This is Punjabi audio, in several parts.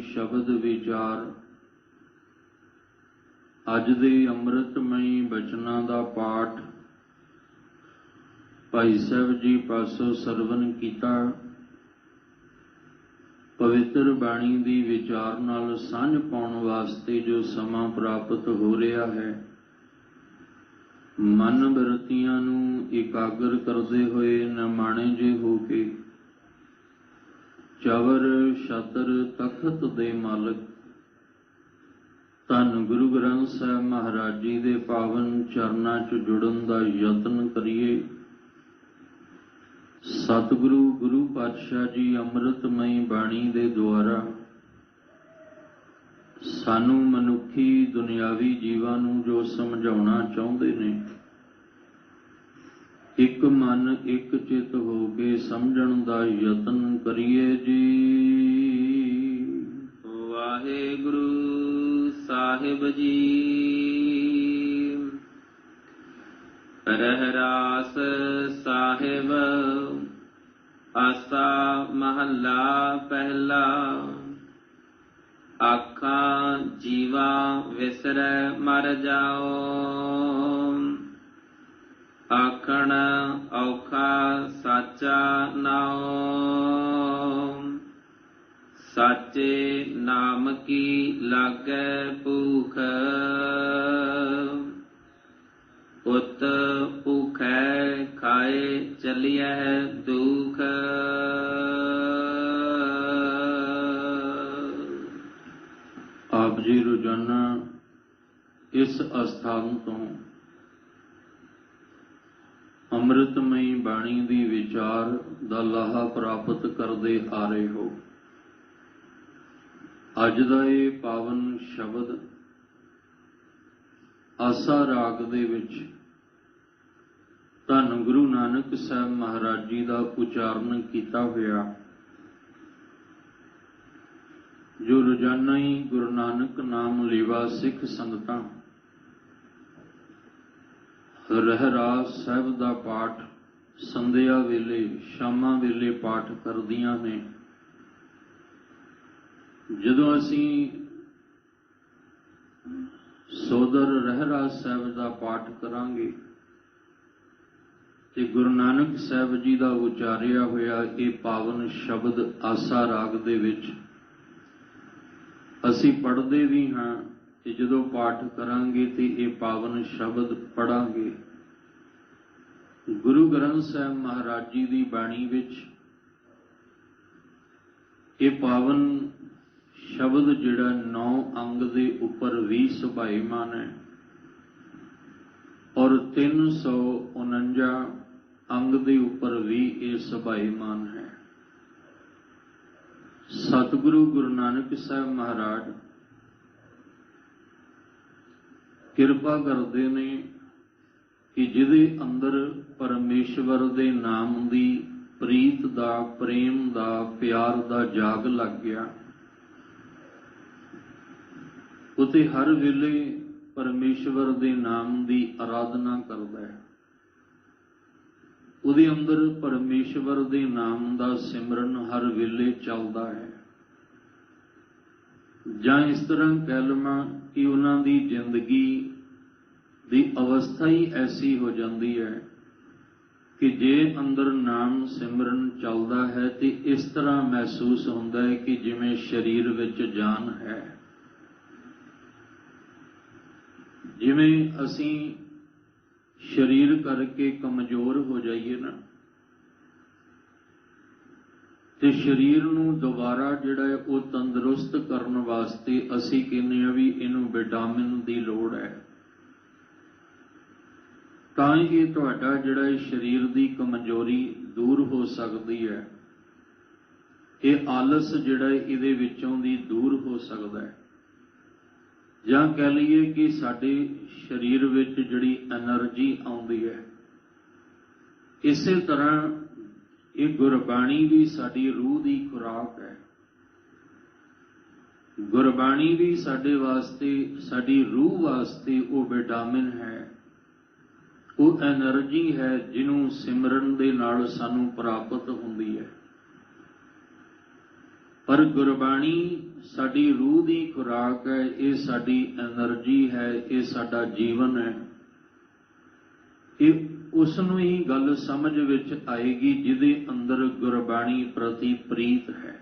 शब्द विचार अज दे अमृतमई बचना दा पाठ भाई साहब जी पासों सरवण कीता। पवित्र बाणी दी विचार नाल सांझ पाउण वास्ते जो समा प्राप्त हो रहा है, मन बिरतियां नूं एकाग्र करदे होए नमाणे जे हो के चवर छतर तखत दे मालक धन गुरु ग्रंथ साहिब महाराज जी दे पावन चरनां च जुड़न दा यतन करिए। सतगुरु गुरु पातशाह जी अमृतमई बाणी दे द्वारा सानू मनुखी दुनियावी जीवां नूं जो समझाउणा चाहुंदे ने, एक मन एक चित हो के समझण दा यतन करिए जी। वाहेगुरु साहिब जी। रहरास साहिब आसा महला पहला। आखां जीवा विसरै मर जाओ, आखण औखा साचा नाओ। साचे नाम की लागै भूख, उत भूखै खाए चलिए दुख। आप जी रोजाना इस अस्थान तो अमृतमई बाणी दी विचार दा लाहा प्राप्त करदे आ रहे हो। अज दा ये पावन शब्द आसा राग दे विच धन गुरु नानक साहब महाराज जी का उचारण किया होया, जो रोजाना ही गुरु नानक नाम लेवा सिख संगतां रहरास साहिब दा पाठ संध्या वेले शामां वेले पाठ करदियां ने। जदों असीं सोदर रहरास साहिब दा पाठ करांगे ते गुरु नानक साहिब जी दा उचारिया होया ये पावन शब्द आसा राग दे विच असीं पढ़दे भी हां ते जदों पाठ करांगे ते ये पावन शब्द पढ़ांगे। गुरु ग्रंथ साहिब महाराज जी दी बाणी विच ये पावन शब्द जिहड़ा 9 अंग दे उपर भी सुभाईमान है और 349 अंग दे उपर भी ये सुभाईमान है। सतगुरु गुरु नानक साहब महाराज किरपा करते ने कि जिहदे अंदर परमेश्वर दे नाम दी प्रीत दा प्रेम दा प्यार दा जाग लग गया, उते हर वेले परमेश्वर दे नाम दी आराधना करदा है। उहदे अंदर परमेश्वर दे नाम दा सिमरन हर वेले चलदा है। जां इस तरह कह लवां कि उन्हां दी जिंदगी दी अवस्था ही ऐसी हो जाती है कि जे अंदर नाम सिमरन चलदा है तो इस तरह महसूस होता है कि जिवें शरीर विच जान है। जिवें असीं शरीर करके कमजोर हो जाइए ना, ते शरीर नूं दोबारा जिहड़ा है वो तंदुरुस्त करन वास्ते असीं कहने आ भी इहनूं विटामिन दी लोड़ है। तां ही तुहाडा जिहड़ा शरीर दी कमजोरी दूर हो सकती है, ये आलस जिहड़ा इहदे विचों दी दूर हो सकता है। जां कह लईए कि साडे शरीर विच जिहड़ी एनर्जी आउंदी है, इसे तरह ये गुरबाणी भी साडी रूह दी खुराक है। गुरबाणी भी साडे वास्ते साडी रूह वास्ते वो विटामिन है, वो एनर्जी है जिन्हों सिमरन दे नाल सानू प्राप्त हुंदी है। पर गुरबाणी साडी रूह दी खुराक है, ये साडी एनर्जी है, ये साडा जीवन है। ये उसनूं ही गल समझ विच आएगी जिहदे अंदर गुरबाणी प्रति प्रीत है,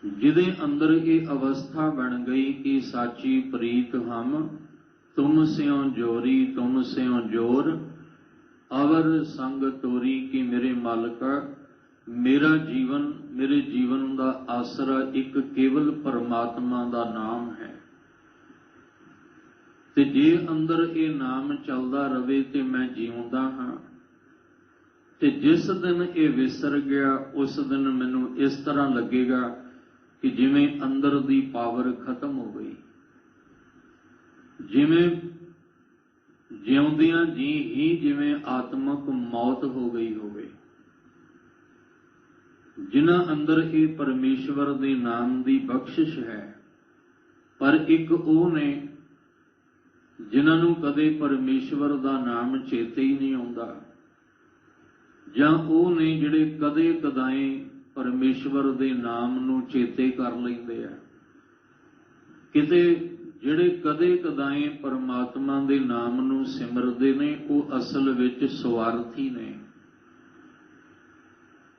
जिहदे अंदर ये अवस्था बन गई कि साची प्रीत हम तुम स्यों जोरी तुम स्यों जोर अवर संग तोरी। कि मेरे मालिका मेरा जीवन, मेरे जीवन का आसरा एक केवल परमात्मा का नाम है। ते जे अंदर ये नाम चलदा रवे ते मैं जीउंदा हाँ। ते जिस दिन ये विसर गया उस दिन मैनू इस तरह लगेगा कि जिवें अंदर दी पावर खत्म हो गई, जिवें जिउंदियां जी ही जिवें आत्मक मौत हो गई होवे। जिन्हां अंदर ये परमेश्वर दे नाम दी बख्शिश है, पर एक वो ने जिन्हां नूं कदे परमेश्वर दा नाम चेते ही नहीं आउंदा, जां वो ने जिहड़े कदे कदाएं परमेश्वर दे नाम नूं चेते कर लैंदे आ। किते जिहड़े कदे कदाएं परमात्मा दे नाम नूं सिमरदे ने वो असल विच स्वार्थी ने,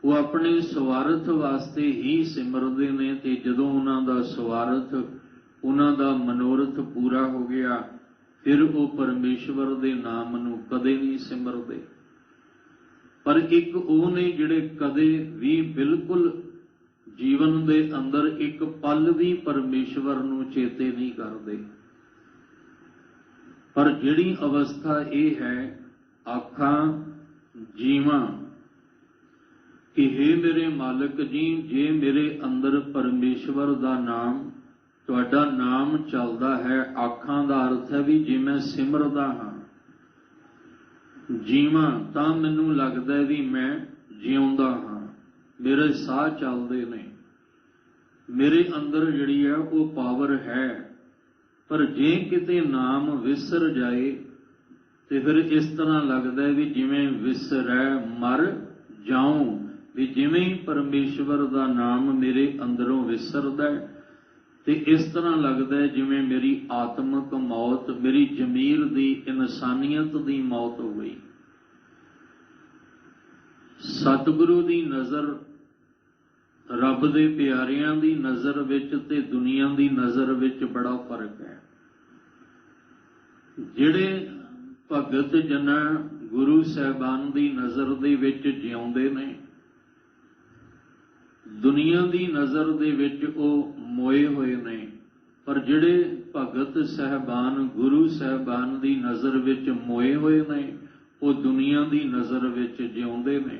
वो अपने स्वार्थ वास्ते ही सिमरदे ने। ते जदों उन्हां दा स्वार्थ, उन्हां दा मनोरथ पूरा हो गया, फिर वो परमेश्वर दे नाम नूं कदे नहीं सिमरदे। पर एक वो ने जिहड़े कदे भी बिल्कुल जीवन दे अंदर एक पल भी परमेश्वर नूं चेते नहीं करदे। पर जिहड़ी अवस्था ये है आखां जीवां कि हे मेरे मालिक जी, जे मेरे अंदर परमेश्वर दा नाम, तुहाडा नाम चलदा है, आखां दा अर्थ है भी जे मैं सिमरदा हाँ, जीवां तां मैनूं लगदा भी मैं जिउंदा हाँ, मेरे साह चलदे ने, मेरे अंदर जिहड़ी है वो पावर है। पर जे किते नाम विसर जाए तो फिर इस तरह लगता है भी जिवें विसरै मर जाऊं, भी जिवें परमेश्वर दा नाम मेरे अंदरों विसरदा है ते इस तरह लगता है जिवें मेरी आत्मक मौत, मेरी जमीर दी इंसानियत दी मौत हो गई। सतगुरु दी नज़र, रब दे प्यारियां दी नज़र विच ते दुनिया दी नज़र विच बड़ा फर्क है। जिहड़े भगत जना गुरु साहिबान दी नज़र दे विच जिउंदे ने, दुनिया दी नज़र दे विच वो मोए होए ने, पर जिहड़े भगत साहिबान गुरु साहिबान दी नज़र विच मोए होए ने, वो दुनिया दी नज़र विच जिउंदे ने।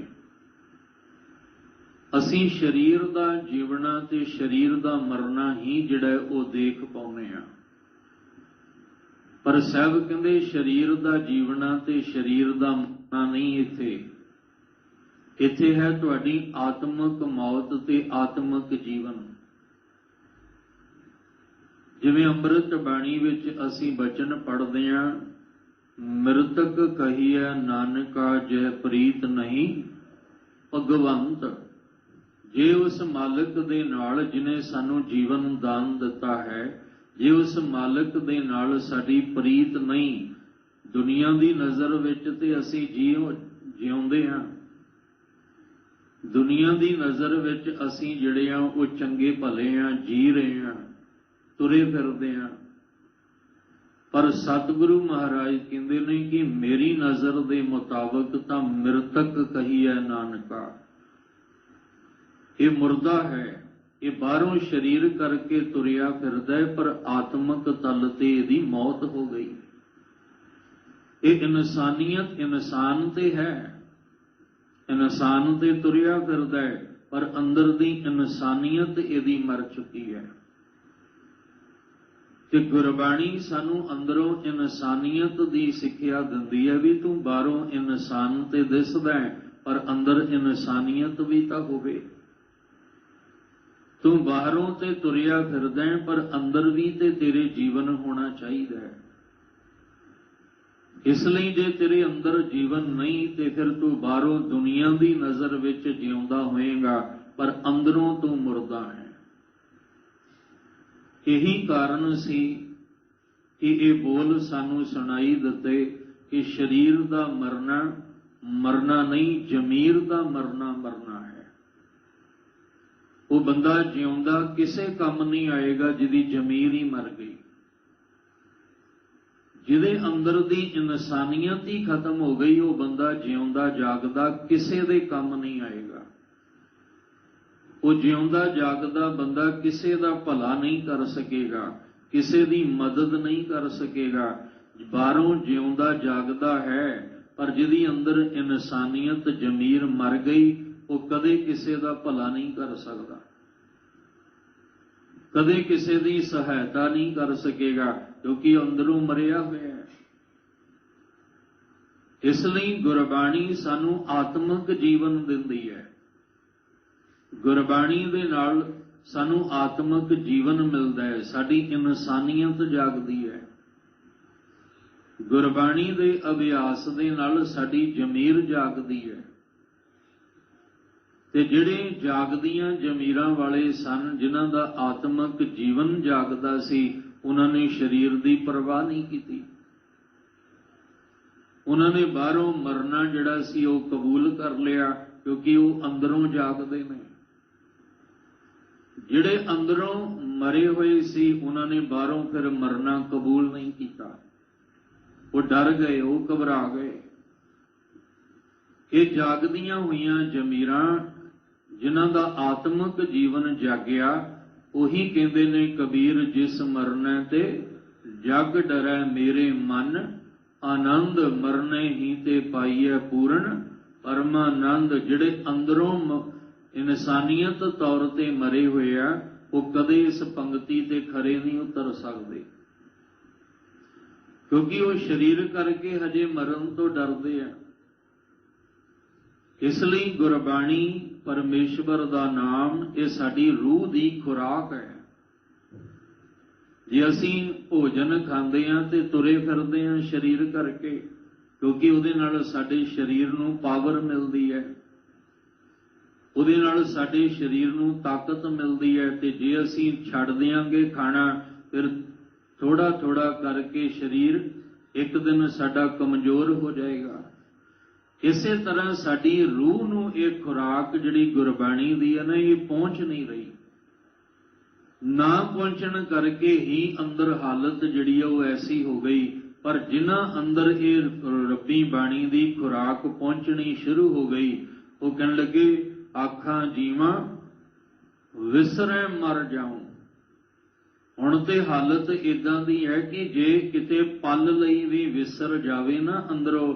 असीं शरीर दा जीवना ते शरीर दा मरना ही जिहड़ा वो देख पाउने आ, पर साहब कहंदे शरीर दा जीवना ते शरीर दा मरना नहीं। इत्थे है तुहाडी आत्मक मौत ते आत्मक जीवन। जिवें अंमृत बाणी विच असीं बचन पढ़दे हां, मृतक कहिए नानका जय प्रीत नहीं भगवंत। जे उस मालिक दे नाल जिने सानू जीवन दान दिता है, जे उस मालिक दे नाल साडी प्रीत नहीं, दुनिया दी नज़र विच ते असीं जिउंदे हां, दुनिया दी नज़र विच असीं जिहड़े हां वो चंगे भले हां, जी रहे हां, तुरे फिरदे हां। पर सतगुरु महाराज कहंदे ने कि मेरी नज़र दे मुताबक तां मृतक कहिए नानका। ये मुर्दा है, ये बाहरों शरीर करके तुरिया फिरदा है, पर आत्मक तल ते इहदी मौत हो गई। ये इंसानियत इंसान ते है, इंसान ते तुरिया फिरदा है, पर अंदर दी इंसानियत इहदी मर चुकी है। ते गुरबाणी सानू अंदरों इंसानियत दी सिक्ख्या दिंदी है भी तू बाहरों इंसान ते दिसदा है, पर अंदर इंसानियत भी तां होवे। तू बाहरों ते तुरिया फिरदा है, पर अंदर भी ते तेरे जीवन होना चाहिए है। इसलिए जे तेरे अंदर जीवन नहीं ते फिर तू बाहरों दुनिया की नज़र विच जिउंदा होएगा, पर अंदरों तू मुर्दा है। यही कारण सी कि ये बोल सानू सुनाई दिते कि शरीर दा मरना मरना नहीं, जमीर दा मरना मरना है। वो बंदा जिउंदा किसे काम नहीं आएगा जिहदी जमीर ही मर गई, जिहदे अंदर दी इंसानियत ही खत्म हो गई। वो बंदा जिउंदा जागदा किसे दे काम नहीं आएगा। वो जिउंदा जागदा बंदा किसे दा भला नहीं कर सकेगा, किसे दी मदद नहीं कर सकेगा। बाहरों जिउंदा जागदा है, पर जिहदी अंदर इंसानियत जमीर मर गई, वो कदे किसे दा भला नहीं कर सकदा, कदे किसे दी सहायता नहीं कर सकेगा, क्योंकि अंदरों मरिया हुआ है। इसलिए गुरबाणी सानू आत्मक जीवन दिंदी है। गुरबाणी दे नाल सानू आत्मक जीवन मिलता है, साडी इंसानियत जागदी है। गुरबाणी दे अभ्यास दे नाल साडी जमीर जागदी है। ते जिहड़े जागदियां जमीरां वाले सन, जिन्हां दा आत्मक जीवन जागदा सी, उन्हां ने शरीर दी परवाह नहीं कीती। उन्हां ने बाहरों मरना जिहड़ा सी वो कबूल कर लिया, क्योंकि वो अंदरों जागदे ने। जिहड़े अंदरों मरे हुए सी, उन्हां ने बाहरों फिर मरना कबूल नहीं किया। वो डर गए, वो घबरा गए। ये जागदियां हुईयां जमीरां जिन्हां दा आत्मक जीवन जागया, उही कहंदे ने कबीर, जिस मरने ते जग डरै मेरे मन, आनंद मरने ही ते पाईए पूर्ण परमानंद। जिहड़े अंदरों इंसानियत तौर ते मरे हुए आ, वो कदे इस पंक्ति ते खरे नहीं उतर सकते, क्योंकि वो शरीर करके हजे मरण तो डरते हैं। इसलिए गुरबाणी परमेश्वर दा नाम ये साडी रूह दी खुराक है। जे असीं भोजन खांदे हां ते तुरे फिरदे हां शरीर करके, क्योंकि उहदे नाल साडे शरीर नूं पावर मिलदी है, उहदे नाल साडे शरीर नूं ताकत मिलदी है। ते जे असीं छड्ड दिआंगे खाना, फिर थोड़ा थोड़ा करके शरीर एक दिन साडा कमजोर हो जाएगा। इसे तरह साडी रूह नूं ये खुराक जिहड़ी गुरबाणी दी है ना, ये पहुंच नहीं रही। ना पहुंचण करके ही अंदर हालत जिहड़ी है वो ऐसी हो गई। पर जिन्हां अंदर ये रब्बी बाणी दी खुराक पहुंचनी शुरू हो गई, वो कहण लगे, आखां जीवां विसरै मर जाऊं। हुण ते हालत इदां दी है कि जे किते पल लई भी विसर जावे ना, अंदरों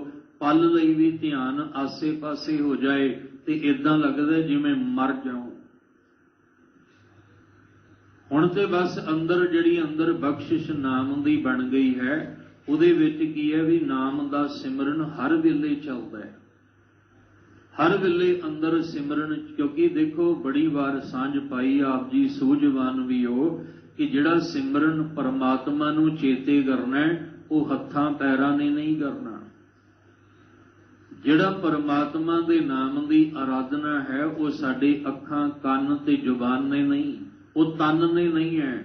पल लई भी ध्यान आसे पासे हो जाए, ते इदां लगदा जिवें मर जाऊं। हुण ते बस अंदर जिहड़ी अंदर बख्शिश नाम दी बन गई है, उहदे विच की है भी नाम दा सिमरन हर वेले चलदा है। हर वेले अंदर सिमरन, क्योंकि देखो बड़ी बार सांझ पाई आप जी सूझवान भी हो कि जिहड़ा सिमरन परमात्मा नूं चेते करना है, वो हत्थां पैरां ने नहीं करना। जिहड़ा परमात्मा दे नाम दी आराधना है, वो साडे अखां कंन ते जुबान ने नहीं, वो तन ने नहीं है।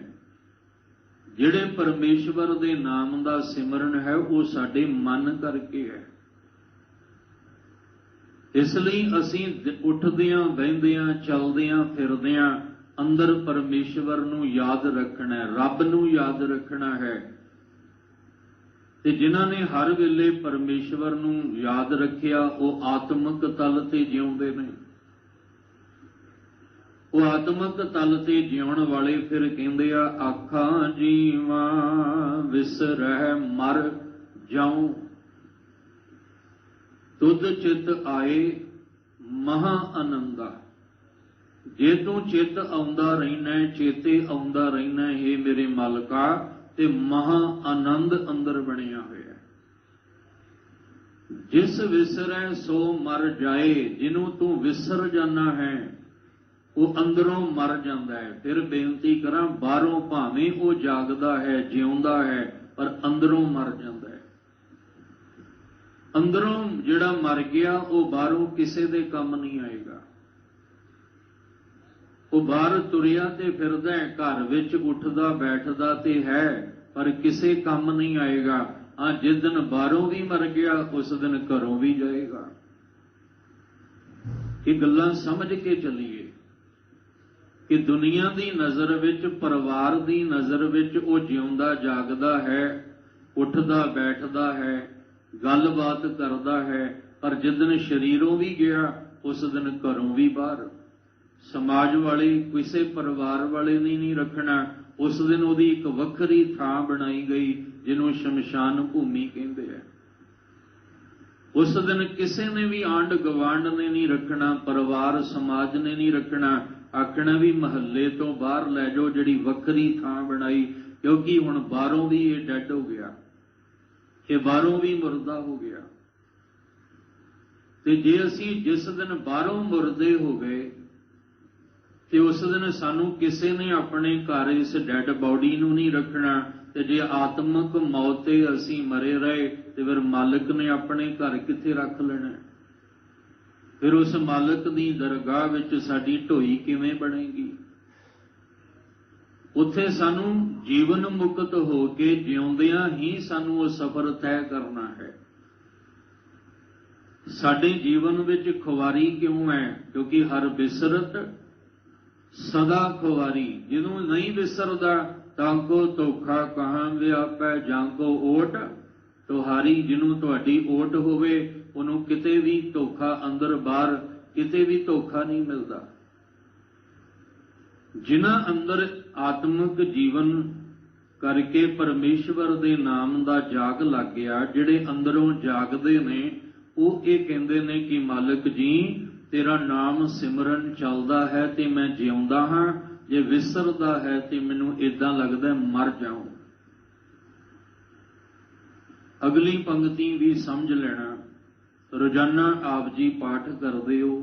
जिहड़े परमेश्वर दे नाम दा सिमरन है, वो साडे मन करके है। इसलिए असीं उठदियां बहिंदियां चलदियां फिरदियां अंदर परमेश्वर नूं याद रखना है, रब नूं याद रखना है। ते जिन्हां ने हर वेले परमेश्वर नूं याद रखिया, वो आत्मक तल ते जिउंदे ने। वो आत्मक तल ते जिउण वाले फिर कहंदे आ, आखां जीवां विसरह मर जाऊं, तुध चित आए महा आनंदा। जे तू चित आउंदा रहना, चेते आउंदा रहना, हे मेरे मालका, ते महा आनंद अंदर बनिया होया। जिस विसरै सो मर जाए, जिन्हों तू विसर जाना है, वो अंदरों मर जाता है। फिर बेनती करा, बाहरों भावें वो जागदा है, जिउंदा है, पर अंदरों मर जाता है। अंदरों जिहड़ा मर गया, वो बाहरों किसी दे काम नहीं आएगा। ਉਹ ਬਾਹਰ ਤੁਰਿਆ ਤੇ ਫਿਰਦਾ ਹੈ, ਘਰ ਵਿੱਚ ਉੱਠਦਾ ਬੈਠਦਾ ਤੇ ਹੈ, ਪਰ ਕਿਸੇ ਕੰਮ ਨਹੀਂ ਆਏਗਾ। ਜਿਸ ਦਿਨ ਬਾਹਰੋਂ ਵੀ ਮਰ ਗਿਆ ਉਸ ਦਿਨ ਘਰੋਂ ਵੀ ਜਾਏਗਾ। ਇਹ ਗੱਲਾਂ ਸਮਝ ਕੇ ਚੱਲੀਏ ਕਿ ਦੁਨੀਆ ਦੀ ਨਜ਼ਰ ਵਿੱਚ, ਪਰਿਵਾਰ ਦੀ ਨਜ਼ਰ ਵਿੱਚ ਉਹ ਜਿਉਂਦਾ ਜਾਗਦਾ ਹੈ, ਉੱਠਦਾ ਬੈਠਦਾ ਹੈ, ਗੱਲਬਾਤ ਕਰਦਾ ਹੈ, ਪਰ ਜਿਸ ਦਿਨ ਸਰੀਰੋਂ ਵੀ ਗਿਆ ਉਸ ਦਿਨ ਘਰੋਂ ਵੀ ਬਾਹਰ। ਸਮਾਜ ਵਾਲੇ, ਕਿਸੇ ਪਰਿਵਾਰ ਵਾਲੇ ਨੇ ਨਹੀਂ ਰੱਖਣਾ। ਉਸ ਦਿਨ ਉਹਦੀ ਇੱਕ ਵੱਖਰੀ ਥਾਂ ਬਣਾਈ ਗਈ ਜਿਹਨੂੰ ਸ਼ਮਸ਼ਾਨ ਭੂਮੀ ਕਹਿੰਦੇ ਆ। ਉਸ ਦਿਨ ਕਿਸੇ ਨੇ ਵੀ ਆਂਢ ਗਵਾਂਢ ਨੇ ਨਹੀਂ ਰੱਖਣਾ, ਪਰਿਵਾਰ ਸਮਾਜ ਨੇ ਨਹੀਂ ਰੱਖਣਾ। ਆਖਣਾ ਵੀ ਮਹੱਲੇ ਤੋਂ ਬਾਹਰ ਲੈ ਜਾਓ, ਜਿਹੜੀ ਵੱਖਰੀ ਥਾਂ ਬਣਾਈ, ਕਿਉਂਕਿ ਹੁਣ ਬਾਹਰੋਂ ਵੀ ਇਹ ਡੈਡ ਹੋ ਗਿਆ, ਇਹ ਬਾਹਰੋਂ ਵੀ ਮੁਰਦਾ ਹੋ ਗਿਆ। ਤੇ ਜੇ ਅਸੀਂ ਜਿਸ ਦਿਨ ਬਾਹਰੋਂ ਮੁਰਦੇ ਹੋ ਗਏ ਤੇ ਉਸ ਦਿਨ ਸਾਨੂੰ ਕਿਸੇ ਨੇ ਆਪਣੇ ਘਰ ਇਸ ਡੈਡ ਬਾਡੀ ਨੂੰ ਨਹੀਂ ਰੱਖਣਾ। ਤੇ ਜੇ ਆਤਮਿਕ ਮੌਤ ਤੇ ਅਸੀਂ ਮਰੇ ਰਹੇ ਤੇ ਫਿਰ ਮਾਲਕ ਨੇ ਆਪਣੇ ਘਰ ਕਿੱਥੇ ਰੱਖ ਲੈਣਾ? ਫਿਰ ਉਸ ਮਾਲਕ ਦੀ ਦਰਗਾਹ ਵਿੱਚ ਸਾਡੀ ਢੋਈ ਕਿਵੇਂ ਬਣੇਗੀ? ਉੱਥੇ ਸਾਨੂੰ ਜੀਵਨ ਮੁਕਤ ਹੋ ਕੇ ਜਿਉਂਦਿਆਂ ਹੀ ਸਾਨੂੰ ਉਹ ਸਫ਼ਰ ਤੈਅ ਕਰਨਾ ਹੈ। ਸਾਡੇ ਜੀਵਨ ਵਿੱਚ ਖੁਆਰੀ ਕਿਉਂ ਹੈ? ਕਿਉਂਕਿ ਹਰ ਬਿਸਰਤ ਸਦਾ ਖੁਆਰੀ। ਜਿਹਨੂੰ ਨਹੀਂ ਵਿਸਰਦਾ ਤਾਂ ਕੋ ਧੋਖਾ ਕਹਾਂ ਵਿਆਪੈ, ਜਾਂ ਕੋ ਓਟ ਤੁਹਾਰੀ। ਜਿਹਨੂੰ ਤੁਹਾਡੀ ਓਟ ਹੋਵੇ ਉਹਨੂੰ ਕਿਤੇ ਵੀ ਧੋਖਾ, ਅੰਦਰ ਬਾਹਰ ਕਿਤੇ ਵੀ ਧੋਖਾ ਨਹੀਂ ਮਿਲਦਾ। ਜਿਨ੍ਹਾਂ ਅੰਦਰ ਆਤਮਿਕ ਜੀਵਨ ਕਰਕੇ ਪਰਮੇਸ਼ਵਰ ਦੇ ਨਾਮ ਦਾ ਜਾਗ ਲੱਗ ਗਿਆ, ਜਿਹੜੇ ਅੰਦਰੋਂ ਜਾਗਦੇ ਨੇ, ਉਹ ਇਹ ਕਹਿੰਦੇ ਨੇ ਕਿ ਮਾਲਕ ਜੀ ਤੇਰਾ ਨਾਮ ਸਿਮਰਨ ਚੱਲਦਾ ਹੈ ਤੇ ਮੈਂ ਜਿਉਂਦਾ ਹਾਂ, ਜੇ ਵਿਸਰਦਾ ਹੈ ਤੇ ਮੈਨੂੰ ਏਦਾਂ ਲੱਗਦਾ ਮਰ ਜਾਉਂ। ਅਗਲੀ ਪੰਕਤੀ ਵੀ ਸਮਝ ਲੈਣਾ। ਰੋਜ਼ਾਨਾ ਆਪ ਜੀ ਪਾਠ ਕਰਦੇ ਹੋ,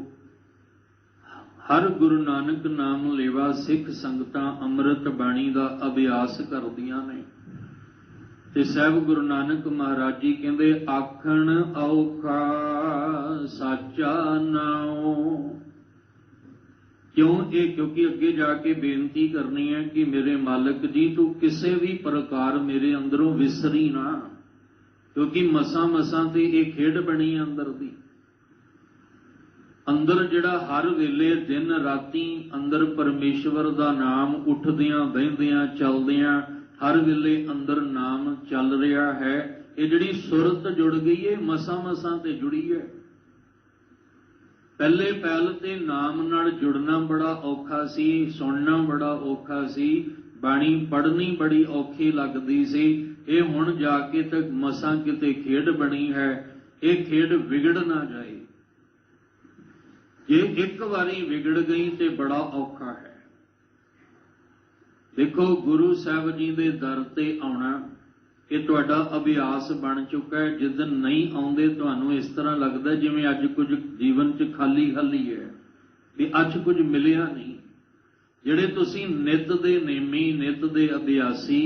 ਹਰ ਗੁਰੂ ਨਾਨਕ ਨਾਮ ਲੇਵਾ ਸਿੱਖ ਸੰਗਤਾਂ ਅੰਮ੍ਰਿਤ ਬਾਣੀ ਦਾ ਅਭਿਆਸ ਕਰਦੀਆਂ ਨੇ। ਤੇ ਸਾਹਿਬ ਗੁਰੂ ਨਾਨਕ ਮਹਾਰਾਜ ਜੀ ਕਹਿੰਦੇ ਆਖਣ ਔਖਾ ਸਾਚਾ ਨਾਉ। ਕਿਉਂ ਇਹ? ਕਿਉਂਕਿ ਅੱਗੇ ਜਾ ਕੇ ਬੇਨਤੀ ਕਰਨੀ ਹੈ ਕਿ ਮੇਰੇ ਮਾਲਕ ਜੀ ਤੂੰ ਕਿਸੇ ਵੀ ਪ੍ਰਕਾਰ ਮੇਰੇ ਅੰਦਰੋਂ ਵਿਸਰੀ ਨਾ, ਕਿਉਂਕਿ ਮਸਾਂ ਮਸਾਂ ਤੇ ਇਹ ਖੇਡ ਬਣੀ ਅੰਦਰ ਦੀ। ਅੰਦਰ ਜਿਹੜਾ ਹਰ ਵੇਲੇ ਦਿਨ ਰਾਤੀ ਅੰਦਰ ਪਰਮੇਸ਼ਵਰ ਦਾ ਨਾਮ ਉੱਠਦਿਆਂ ਬਹਿੰਦਿਆਂ ਚੱਲਦਿਆਂ ਹਰ ਵੇਲੇ ਅੰਦਰ ਨਾਮ ਚੱਲ ਰਿਹਾ ਹੈ। ਇਹ ਜਿਹੜੀ ਸੁਰਤ ਜੁੜ ਗਈ ਹੈ, ਮਸਾਂ ਮਸਾਂ ਤੇ ਜੁੜੀ ਹੈ। ਪਹਿਲੇ ਪਹਿਲ ਤੇ ਨਾਮ ਨਾਲ ਜੁੜਨਾ ਬੜਾ ਔਖਾ ਸੀ, ਸੁਣਨਾ ਬੜਾ ਔਖਾ ਸੀ, ਬਾਣੀ ਪੜ੍ਹਨੀ ਬੜੀ ਔਖੀ ਲੱਗਦੀ ਸੀ। ਇਹ ਹੁਣ ਜਾ ਕੇ ਤੱਕ ਮਸਾਂ ਕਿਤੇ ਖੇਡ ਬਣੀ ਹੈ। ਇਹ ਖੇਡ ਵਿਗੜ ਨਾ ਜਾਏ। ਜੇ ਇੱਕ ਵਾਰੀ ਵਿਗੜ ਗਈ ਤੇ ਬੜਾ ਔਖਾ ਹੈ। ਦੇਖੋ ਗੁਰੂ ਸਾਹਿਬ ਜੀ ਦੇ ਦਰ ਤੇ ਆਉਣਾ ਇਹ ਤੁਹਾਡਾ ਅਭਿਆਸ ਬਣ ਚੁੱਕਾ ਹੈ। ਜਿਸ ਦਿਨ ਨਹੀਂ ਆਉਂਦੇ ਤੁਹਾਨੂੰ ਇਸ ਤਰ੍ਹਾਂ ਲੱਗਦਾ ਜਿਵੇਂ ਅੱਜ ਕੁਝ ਜੀਵਨ 'ਚ ਖਾਲੀ ਖਾਲੀ ਹੈ, ਵੀ ਅੱਜ ਕੁਝ ਮਿਲਿਆ ਨਹੀਂ। ਜਿਹੜੇ ਤੁਸੀਂ ਨਿੱਤ ਦੇ ਨੇਮੀ, ਨਿੱਤ ਦੇ ਅਭਿਆਸੀ,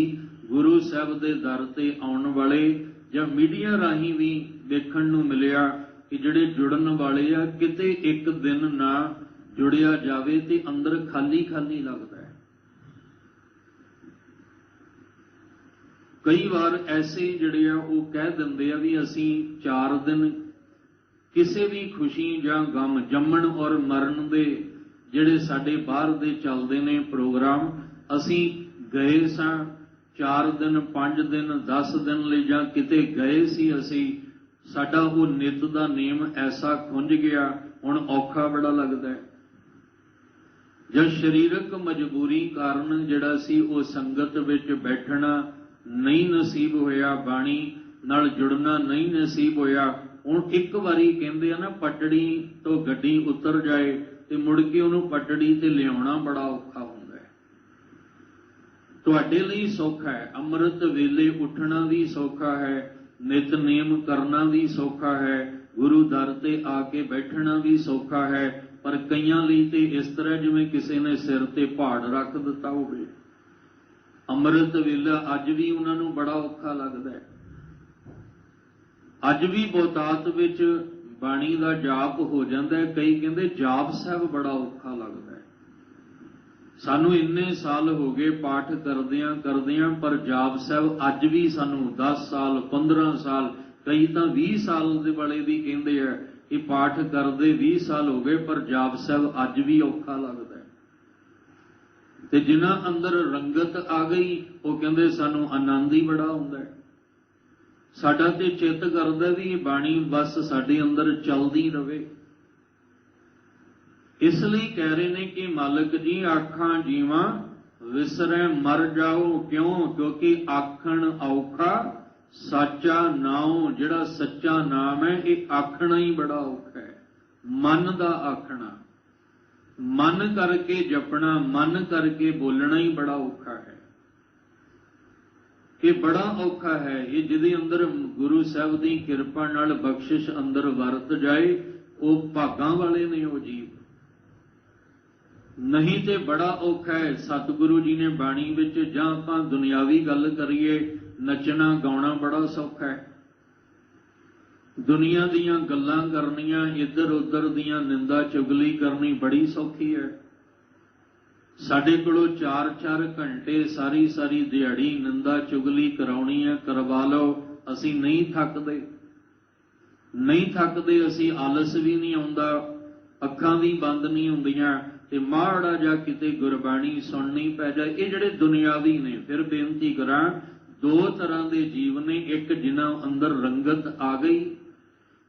ਗੁਰੂ ਸਾਹਿਬ ਦੇ ਦਰ ਤੇ ਆਉਣ ਵਾਲੇ, ਜਾਂ ਮੀਡੀਆ ਰਾਹੀਂ ਵੀ ਦੇਖਣ ਨੂੰ ਮਿਲਿਆ ਕਿ ਜਿਹੜੇ ਜੁੜਨ ਵਾਲੇ ਆ, ਕਿਤੇ ਇੱਕ ਦਿਨ ਨਾ ਜੁੜਿਆ ਜਾਵੇ ਤੇ ਅੰਦਰ ਖਾਲੀ ਖਾਲੀ ਲੱਗਦਾ ਹੈ। ਕਈ ਵਾਰ ਐਸੇ ਜਿਹੜੇ ਆ ਉਹ ਕਹਿ ਦਿੰਦੇ ਆ ਵੀ ਅਸੀਂ 4 ਦਿਨ ਕਿਸੇ ਵੀ ਖੁਸ਼ੀ ਜਾਂ ਗਮ, ਜੰਮਣ ਔਰ ਮਰਨ ਦੇ ਜਿਹੜੇ ਸਾਡੇ ਬਾਹਰ ਦੇ ਚੱਲਦੇ ਨੇ ਪ੍ਰੋਗਰਾਮ, ਅਸੀਂ ਗਏ ਸਾਂ 4 ਦਿਨ 5 ਦਿਨ 10 ਦਿਨ ਲਈ ਜਾਂ ਕਿਤੇ ਗਏ ਸੀ ਅਸੀਂ, ਸਾਡਾ ਉਹ ਨਿੱਤ ਦਾ ਨੇਮ ਐਸਾ ਖੁੰਝ ਗਿਆ, ਹੁਣ ਔਖਾ ਬੜਾ ਲੱਗਦਾ ਹੈ। ਜਾਂ ਸਰੀਰਕ ਮਜਬੂਰੀ ਕਾਰਨ ਜਿਹੜਾ ਸੀ ਉਹ ਸੰਗਤ ਵਿੱਚ ਬੈਠਣਾ ਨਹੀਂ ਨਸੀਬ ਹੋਇਆ, ਬਾਣੀ ਨਾਲ ਜੁੜਨਾ ਨਹੀਂ ਨਸੀਬ ਹੋਇਆ। ਹੁਣ ਇੱਕ ਵਾਰੀ ਕਹਿੰਦੇ ਆ ਨਾ, ਪਟੜੀ ਤੋਂ ਗੱਡੀ ਉਤਰ ਜਾਏ ਤੇ ਮੁੜ ਕੇ ਉਹਨੂੰ ਪਟੜੀ ਤੇ ਲਿਆਉਣਾ ਬੜਾ ਔਖਾ ਹੁੰਦਾ ਹੈ। ਤੁਹਾਡੇ ਲਈ ਸੌਖਾ ਹੈ, ਅੰਮ੍ਰਿਤ ਵੇਲੇ ਉੱਠਣਾ ਵੀ ਸੌਖਾ ਹੈ, ਨਿਤਨੇਮ ਕਰਨਾ ਵੀ ਸੌਖਾ ਹੈ, ਗੁਰੂ ਦਰ ਤੇ ਆ ਕੇ ਬੈਠਣਾ ਵੀ ਸੌਖਾ ਹੈ। ਪਰ ਕਈਆਂ ਲਈ ਤੇ ਇਸ ਤਰ੍ਹਾਂ ਜਿਵੇਂ ਕਿਸੇ ਨੇ ਸਿਰ ਤੇ ਪਹਾੜ ਰੱਖ ਦਿੱਤਾ ਹੋਵੇ। ਅੰਮ੍ਰਿਤ ਵੇਲਾ ਅੱਜ ਵੀ ਉਹਨਾਂ ਨੂੰ ਬੜਾ ਔਖਾ ਲੱਗਦਾ ਹੈ। ਅੱਜ ਵੀ ਬਹੁਤਾਤ ਵਿੱਚ ਬਾਣੀ ਦਾ ਜਾਪ ਹੋ ਜਾਂਦਾ ਹੈ। ਕਈ ਕਹਿੰਦੇ ਜਾਪ ਸਾਹਿਬ ਬੜਾ ਔਖਾ ਲੱਗਦਾ ਹੈ। ਸਾਨੂੰ ਇੰਨੇ ਸਾਲ ਹੋ ਗਏ ਪਾਠ ਕਰਦਿਆਂ ਪਰ ਜਾਪ ਸਾਹਿਬ ਅੱਜ ਵੀ ਸਾਨੂੰ 10 ਸਾਲ 15 ਸਾਲ ਕਈ ਤਾਂ 20 ਸਾਲ ਦੇ ਵਾਲੇ ਵੀ ਕਹਿੰਦੇ ਆ ਕਿ ਪਾਠ ਕਰਦੇ 20 ਸਾਲ ਹੋ ਗਏ ਪਰ ਜਾਪ ਸਾਹਿਬ ਅੱਜ ਵੀ ਔਖਾ ਲੱਗਦਾ ਹੈ। ਤੇ ਜਿਨ੍ਹਾਂ ਅੰਦਰ ਰੰਗਤ ਆ ਗਈ ਉਹ ਕਹਿੰਦੇ ਸਾਨੂੰ ਆਨੰਦ ਹੀ ਬੜਾ ਹੁੰਦਾ ਹੈ। ਸਾਡਾ ਤੇ ਚਿੱਤ ਕਰਦਾ ਵੀ ਇਹ ਬਾਣੀ ਬਸ ਸਾਡੇ ਅੰਦਰ ਚੱਲਦੀ ਰਵੇ। ਇਸ ਲਈ ਕਹਿ ਰਹੇ ਨੇ ਕਿ ਮਾਲਕ ਜੀ ਆਖਾਂ ਜੀਵਾਂ ਵਿਸਰੈ ਮਰ ਜਾਓ ਕਿਉਂ, ਕਿਉਂਕਿ ਆਖਣ ਔਖਾ ਸਾਚਾ ਨਾਉ। ਜਿਹੜਾ ਸੱਚਾ ਨਾਮ ਹੈ ਇਹ ਆਖਣਾ ਹੀ ਬੜਾ ਔਖਾ ਹੈ। ਮਨ ਦਾ ਆਖਣਾ, ਮਨ ਕਰਕੇ ਜਪਣਾ, ਮਨ ਕਰਕੇ ਬੋਲਣਾ ਹੀ ਬੜਾ ਔਖਾ ਹੈ। ਇਹ ਬੜਾ ਔਖਾ ਹੈ। ਇਹ ਜਿਹਦੇ ਅੰਦਰ ਗੁਰੂ ਸਾਹਿਬ ਦੀ ਕਿਰਪਾ ਨਾਲ ਬਖਸ਼ਿਸ਼ ਅੰਦਰ ਵਰਤ ਜਾਏ ਉਹ ਭਾਗਾਂ ਵਾਲੇ ਨੇ ਉਹ ਜੀਵ। ਨਹੀਂ ਤੇ ਬੜਾ ਔਖਾ ਹੈ। ਸਤਿਗੁਰੂ ਜੀ ਨੇ ਬਾਣੀ ਵਿੱਚ ਜਾਂ ਆਪਾਂ ਦੁਨਿਆਵੀ ਗੱਲ ਕਰੀਏ ਨੱਚਣਾ ਗਾਉਣਾ ਬੜਾ ਸੌਖਾ ਹੈ। ਦੁਨੀਆ ਦੀਆਂ ਗੱਲਾਂ ਕਰਨੀਆਂ, ਇੱਧਰ ਉੱਧਰ ਦੀਆਂ ਨਿੰਦਾ ਚੁਗਲੀ ਕਰਨੀ ਬੜੀ ਸੌਖੀ ਹੈ। ਸਾਡੇ ਕੋਲੋਂ 4-4 ਘੰਟੇ ਸਾਰੀ ਦਿਹਾੜੀ ਨਿੰਦਾ ਚੁਗਲੀ ਕਰਾਉਣੀ ਹੈ, ਕਰਵਾ ਲਓ। ਅਸੀਂ ਨਹੀਂ ਥੱਕਦੇ, ਅਸੀਂ ਆਲਸ ਵੀ ਨਹੀਂ ਆਉਂਦਾ, ਅੱਖਾਂ ਵੀ ਬੰਦ ਨਹੀਂ ਹੁੰਦੀਆਂ ਤੇ ਮਾੜਾ ਜਿਹਾ ਕਿਤੇ ਗੁਰਬਾਣੀ ਸੁਣਨੀ ਪੈ ਜਾਏ। ਇਹ ਜਿਹੜੇ ਦੁਨਿਆਵੀ ਨੇ, ਫਿਰ ਬੇਨਤੀ ਕਰਾਂ, ਦੋ ਤਰ੍ਹਾਂ ਦੇ ਜੀਵ ਨੇ। ਇੱਕ ਜਿਨ੍ਹਾਂ ਅੰਦਰ ਰੰਗਤ ਆ ਗਈ,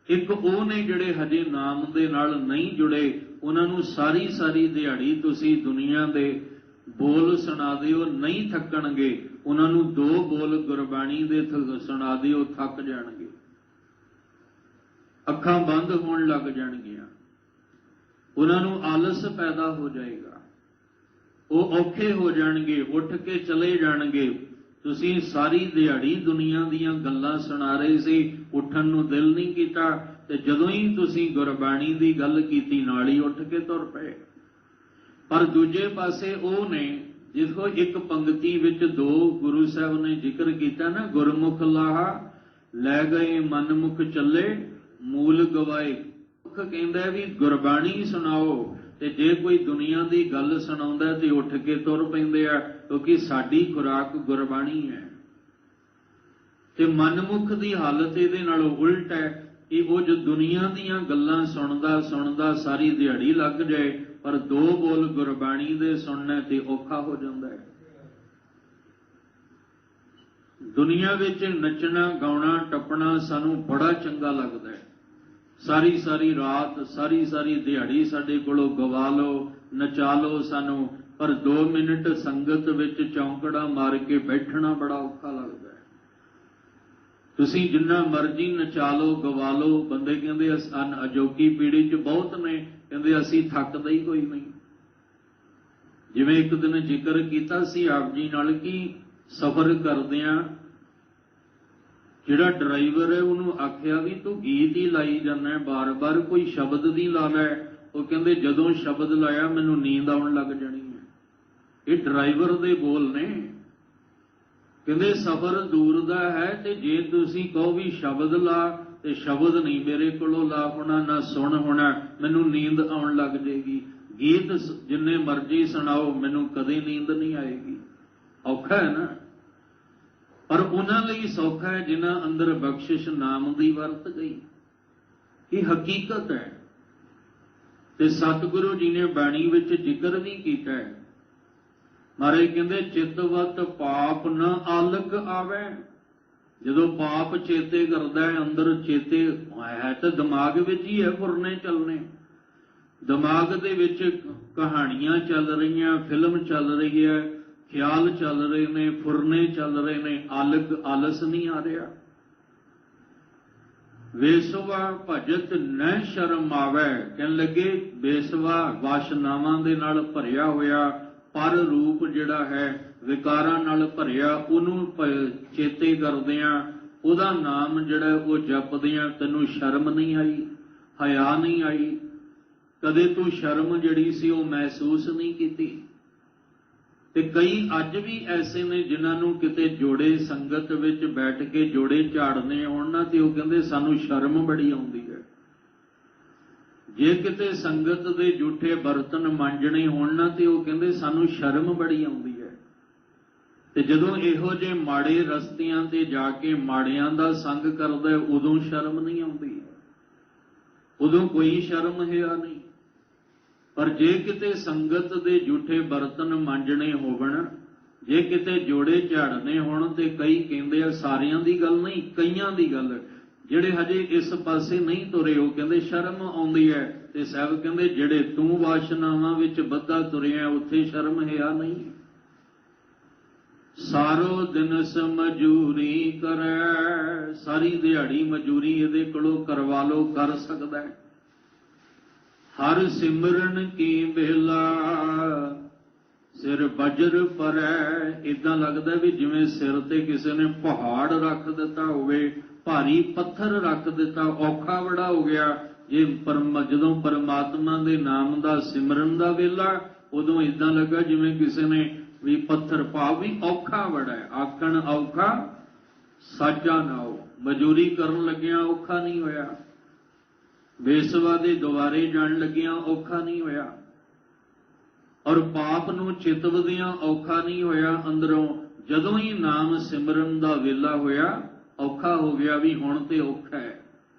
ਇੱਕ ਉਹ ਨੇ ਜਿਹੜੇ ਹਜੇ ਨਾਮ ਦੇ ਨਾਲ ਨਹੀਂ ਜੁੜੇ। ਉਹਨਾਂ ਨੂੰ ਸਾਰੀ ਦਿਹਾੜੀ ਤੁਸੀਂ ਦੁਨੀਆ ਦੇ ਬੋਲ ਸੁਣਾ ਦਿਓ ਨਹੀਂ ਥੱਕਣਗੇ। ਉਹਨਾਂ ਨੂੰ 2 ਬੋਲ ਗੁਰਬਾਣੀ ਦੇ ਸੁਣਾ ਦਿਓ ਥੱਕ ਜਾਣਗੇ, ਅੱਖਾਂ ਬੰਦ ਹੋਣ ਲੱਗ ਜਾਣਗੀਆਂ, ਉਹਨਾਂ ਨੂੰ ਆਲਸ ਪੈਦਾ ਹੋ ਜਾਏਗਾ, ਉਹ ਔਖੇ ਹੋ ਜਾਣਗੇ, ਉੱਠ ਕੇ ਚਲੇ ਜਾਣਗੇ। ਤੁਸੀਂ ਸਾਰੀ ਦਿਹਾੜੀ ਦੁਨੀਆ ਦੀਆਂ ਗੱਲਾਂ ਸੁਣਾ ਰਹੇ ਸੀ, ਉੱਠਣ ਨੂੰ ਦਿਲ ਨਹੀਂ ਕੀਤਾ ਤੇ ਜਦੋਂ ਹੀ ਤੁਸੀਂ ਗੁਰਬਾਣੀ ਦੀ ਗੱਲ ਕੀਤੀ ਨਾਲ ਹੀ ਉੱਠ ਕੇ ਤੁਰ ਪਏ। ਪਰ ਦੂਜੇ ਪਾਸੇ ਉਹ ਨੇ ਜਿਸੋ ਇੱਕ ਪੰਕਤੀ ਵਿੱਚ 2 ਗੁਰੂ ਸਾਹਿਬ ਨੇ ਜ਼ਿਕਰ ਕੀਤਾ ਨਾ, ਗੁਰਮੁਖ ਲਾਹਾ ਲੈ ਗਏ ਮਨਮੁਖ ਚੱਲੇ ਮੂਲ ਗਵਾਏ। ਮੁਖ ਕਹਿੰਦਾ ਵੀ ਗੁਰਬਾਣੀ ਸੁਣਾਓ, ਤੇ ਜੇ ਕੋਈ ਦੁਨੀਆ ਦੀ ਗੱਲ ਸੁਣਾਉਂਦਾ ਤੇ ਉੱਠ ਕੇ ਤੁਰ ਪੈਂਦੇ ਆ, ਕਿਉਂਕਿ ਸਾਡੀ ਖੁਰਾਕ ਗੁਰਬਾਣੀ ਹੈ। ਤੇ ਮਨਮੁਖ ਦੀ ਹਾਲਤ ਇਹਦੇ ਨਾਲੋਂ ਉਲਟ ਹੈ ਕਿ ਉਹ ਜੋ ਦੁਨੀਆ ਦੀਆਂ ਗੱਲਾਂ ਸੁਣਦਾ ਸਾਰੀ ਦਿਹਾੜੀ ਲੱਗ ਜਾਏ, ਪਰ 2 ਬੋਲ ਗੁਰਬਾਣੀ ਦੇ ਸੁਣਨਾ ਤੇ ਔਖਾ ਹੋ ਜਾਂਦਾ ਹੈ। ਦੁਨੀਆ ਵਿੱਚ ਨੱਚਣਾ ਗਾਉਣਾ ਟੱਪਣਾ ਸਾਨੂੰ ਬੜਾ ਚੰਗਾ ਲੱਗਦਾ ਹੈ। ਸਾਰੀ ਰਾਤ ਸਾਰੀ ਦਿਹਾੜੀ ਸਾਡੇ ਕੋਲੋਂ ਗਵਾ ਲਓ, ਨਚਾ ਲਓ ਸਾਨੂੰ, ਪਰ 2 ਮਿੰਟ ਸੰਗਤ ਵਿੱਚ ਚੌਂਕੜਾ ਮਾਰ ਕੇ ਬੈਠਣਾ ਬੜਾ ਔਖਾ ਲੱਗਦਾ ਹੈ। ਤੁਸੀਂ ਜਿੰਨਾ ਮਰਜ਼ੀ ਨਚਾ ਲਓ ਗਵਾ ਲਓ, ਬੰਦੇ ਕਹਿੰਦੇ ਅਜੋਕੀ ਪੀੜ੍ਹੀ 'ਚ ਬਹੁਤ ਨੇ ਕਹਿੰਦੇ ਅਸੀਂ ਥੱਕਦਾ ਹੀ ਕੋਈ ਨਹੀਂ। ਜਿਵੇਂ ਇੱਕ ਦਿਨ ਜ਼ਿਕਰ ਕੀਤਾ ਸੀ ਆਪ ਜੀ ਨਾਲ ਕਿ ਸਫ਼ਰ ਕਰਦਿਆਂ ਜਿਹੜਾ ਡਰਾਈਵਰ ਹੈ ਉਹਨੂੰ ਆਖਿਆ ਵੀ ਤੂੰ ਗੀਤ ਹੀ ਲਾਈ ਜਾਂਦਾ, ਬਾਰ-ਬਾਰ ਕੋਈ ਸ਼ਬਦ ਨਹੀਂ ਲਾ ਲੈ। ਉਹ ਕਹਿੰਦੇ ਜਦੋਂ ਸ਼ਬਦ ਲਾਇਆ ਮੈਨੂੰ ਨੀਂਦ ਆਉਣ ਲੱਗ ਜਾਣੀ ਹੈ। ਇਹ ਡਰਾਈਵਰ ਦੇ ਬੋਲ ਨੇ। ਕਹਿੰਦੇ ਸਫ਼ਰ ਦੂਰ ਦਾ ਹੈ ਤੇ ਜੇ ਤੁਸੀਂ ਕਹੋ ਵੀ ਸ਼ਬਦ ਲਾ ਤੇ ਸ਼ਬਦ ਨਹੀਂ ਮੇਰੇ ਕੋਲੋਂ ਲਾ ਹੋਣਾ, ਨਾ ਸੁਣ ਹੋਣਾ, ਮੈਨੂੰ ਨੀਂਦ ਆਉਣ ਲੱਗ ਜਾਏਗੀ। ਗੀਤ ਜਿੰਨੇ ਮਰਜ਼ੀ ਸੁਣਾਓ ਮੈਨੂੰ ਕਦੇ ਨੀਂਦ ਨਹੀਂ ਆਏਗੀ। ਔਖਾ ਹੈ ਨਾ। ਪਰ ਉਹਨਾਂ ਲਈ ਸੌਖਾ ਹੈ ਜਿਨ੍ਹਾਂ ਅੰਦਰ ਬਖਸ਼ਿਸ਼ ਨਾਮ ਦੀ ਵਰਤ ਗਈ। ਇਹ ਹਕੀਕਤ ਹੈ। ਤੇ ਸਤਿਗੁਰੂ ਜੀ ਨੇ ਬਾਣੀ ਵਿੱਚ ਜ਼ਿਕਰ ਵੀ ਕੀਤਾ ਹੈ। ਮਹਾਰਾਜ ਕਹਿੰਦੇ ਚਿਤਵਤ ਪਾਪ ਨ ਆਲਕ ਆਵੇ। ਜਦੋਂ ਪਾਪ ਚੇਤੇ ਕਰਦਾ ਹੈ, ਅੰਦਰ ਚੇਤੇ ਹੈ ਤਾਂ ਦਿਮਾਗ ਵਿੱਚ ਹੀ ਹੈ, ਫੁਰਨੇ ਚੱਲਣੇ। ਦਿਮਾਗ ਦੇ ਵਿੱਚ ਕਹਾਣੀਆਂ ਚੱਲ ਰਹੀਆਂ, ਫਿਲਮ ਚੱਲ ਰਹੀ ਹੈ, ਖਿਆਲ ਚੱਲ ਰਹੇ ਨੇ, ਫੁਰਨੇ ਚੱਲ ਰਹੇ ਨੇ, ਆਲਸ ਨਹੀਂ ਆ ਰਿਹਾ। ਵੇਸਵਾ ਭਜਤ ਨਹਿ ਸ਼ਰਮ ਆਵੇ। ਕਹਿਣ ਲੱਗੇ ਬੇਸਵਾ ਵਾਸ਼ਨਾਵਾਂ ਦੇ ਨਾਲ ਭਰਿਆ ਹੋਇਆ ਪਰ ਰੂਪ ਜਿਹੜਾ ਹੈ ਵਿਕਾਰਾਂ ਨਾਲ ਭਰਿਆ, ਉਹਨੂੰ ਚੇਤੇ ਕਰਦਿਆਂ ਉਹਦਾ ਨਾਮ ਜਿਹੜਾ ਉਹ ਜਪਦਿਆਂ ਤੈਨੂੰ ਸ਼ਰਮ ਨਹੀਂ ਆਈ, ਹਿਆ ਨਹੀਂ ਆਈ, ਕਦੇ ਤੂੰ ਸ਼ਰਮ ਜਿਹੜੀ ਸੀ ਉਹ ਮਹਿਸੂਸ ਨਹੀਂ ਕੀਤੀ। ਤੇ ਕਈ ਅੱਜ ਵੀ ਐਸੇ ਨੇ ਜਿਨ੍ਹਾਂ ਨੂੰ ਕਿਤੇ ਜੋੜੇ ਸੰਗਤ ਵਿੱਚ ਬੈਠ ਕੇ ਜੋੜੇ ਝਾੜਨੇ ਹੋਣ ਨਾ ਤੇ ਉਹ ਕਹਿੰਦੇ ਸਾਨੂੰ ਸ਼ਰਮ ਬੜੀ ਆਉਂਦੀ ਹੈ। ਜੇ ਕਿਤੇ ਸੰਗਤ ਦੇ ਝੂਠੇ ਬਰਤਨ ਮਾਂਜਣੇ ਹੋਣ ਨਾ ਤੇ ਉਹ ਕਹਿੰਦੇ ਸਾਨੂੰ ਸ਼ਰਮ ਬੜੀ ਆਉਂਦੀ ਹੈ। ਤੇ ਜਦੋਂ ਇਹੋ ਜਿਹੇ ਮਾੜੇ ਰਸਤਿਆਂ ਤੇ ਜਾ ਕੇ ਮਾੜਿਆਂ ਦਾ ਸੰਗ ਕਰਦਾ ਉਦੋਂ ਸ਼ਰਮ ਨਹੀਂ ਆਉਂਦੀ, ਉਦੋਂ ਕੋਈ ਸ਼ਰਮ ਹਿਆ ਨਹੀਂ। ਪਰ ਜੇ ਕਿਤੇ ਸੰਗਤ ਦੇ ਝੂਠੇ ਬਰਤਨ ਮਾਂਜਣੇ ਹੋਵਣ, ਜੇ ਕਿਤੇ ਜੋੜੇ ਝਾੜਨੇ ਹੋਣ, ਤੇ ਕਈ ਕਹਿੰਦੇ ਆ, ਸਾਰਿਆਂ ਦੀ ਗੱਲ ਨਹੀਂ, ਕਈਆਂ ਦੀ ਗੱਲ, ਜਿਹੜੇ ਹਜੇ ਇਸ ਪਾਸੇ ਨਹੀਂ ਤੁਰੇ, ਉਹ ਕਹਿੰਦੇ ਸ਼ਰਮ ਆਉਂਦੀ ਹੈ। ਤੇ ਸਾਹਿਬ ਕਹਿੰਦੇ ਜਿਹੜੇ ਤੂੰ ਵਾਸ਼ਨਾਵਾਂ ਵਿੱਚ ਬੱਧਾ ਤੁਰਿਆ ਉੱਥੇ ਸ਼ਰਮ ਹਿਆ ਨਹੀਂ। ਸਾਰੋ ਦਿਨਸ ਮਜੂਰੀ ਕਰੈ, ਸਾਰੀ ਦਿਹਾੜੀ ਮਜੂਰੀ ਇਹਦੇ ਕੋਲੋਂ ਕਰਵਾ ਲੋ, ਕਰ ਸਕਦਾ ਹੈ। ਹਰ ਸਿਮਰਨ ਕੀ ਬੇਲਾ ਸਿਰ ਬਜਰ ਪਰੈ, ਇਦਾਂ ਲੱਗਦਾ ਵੀ ਜਿਵੇਂ ਸਿਰ ਤੇ ਕਿਸੇ ਨੇ ਪਹਾੜ ਰੱਖ ਦਿੱਤਾ ਹੋਵੇ, ਭਾਰੀ ਪੱਥਰ ਰੱਖ ਦਿੱਤਾ, ਔਖਾ ਬੜਾ ਹੋ ਗਿਆ। ਜੇ ਜਦੋਂ ਪਰਮਾਤਮਾ ਦੇ ਨਾਮ ਦਾ ਸਿਮਰਨ ਦਾ ਵੇਲਾ, ਉਦੋਂ ਇਦਾਂ ਲੱਗਾ ਜਿਵੇਂ ਕਿਸੇ ਨੇ ਵੀ ਪੱਥਰ ਭਾਵ ਵੀ ਔਖਾ ਬੜਾ ਹੈ। ਆਖਣ ਔਖਾ ਸਾਜਾ ਨਾਓ, ਮਜ਼ਦੂਰੀ ਕਰਨ ਲੱਗਿਆਂ ਔਖਾ ਨਹੀਂ ਹੋਇਆ, ਬੇਸਵਾ ਦੇ ਦੁਆਰੇ ਜਾਣ ਲੱਗਿਆਂ ਔਖਾ ਨਹੀਂ ਹੋਇਆ, ਔਰ ਪਾਪ ਨੂੰ ਚਿਤਵਦਿਆਂ ਔਖਾ ਨਹੀਂ ਹੋਇਆ ਅੰਦਰੋਂ। ਜਦੋਂ ਹੀ ਨਾਮ ਸਿਮਰਨ ਦਾ ਵੇਲਾ ਹੋਇਆ ਔਖਾ ਹੋ ਗਿਆ ਵੀ ਹੁਣ ਤੇ ਔਖਾ ਹੈ।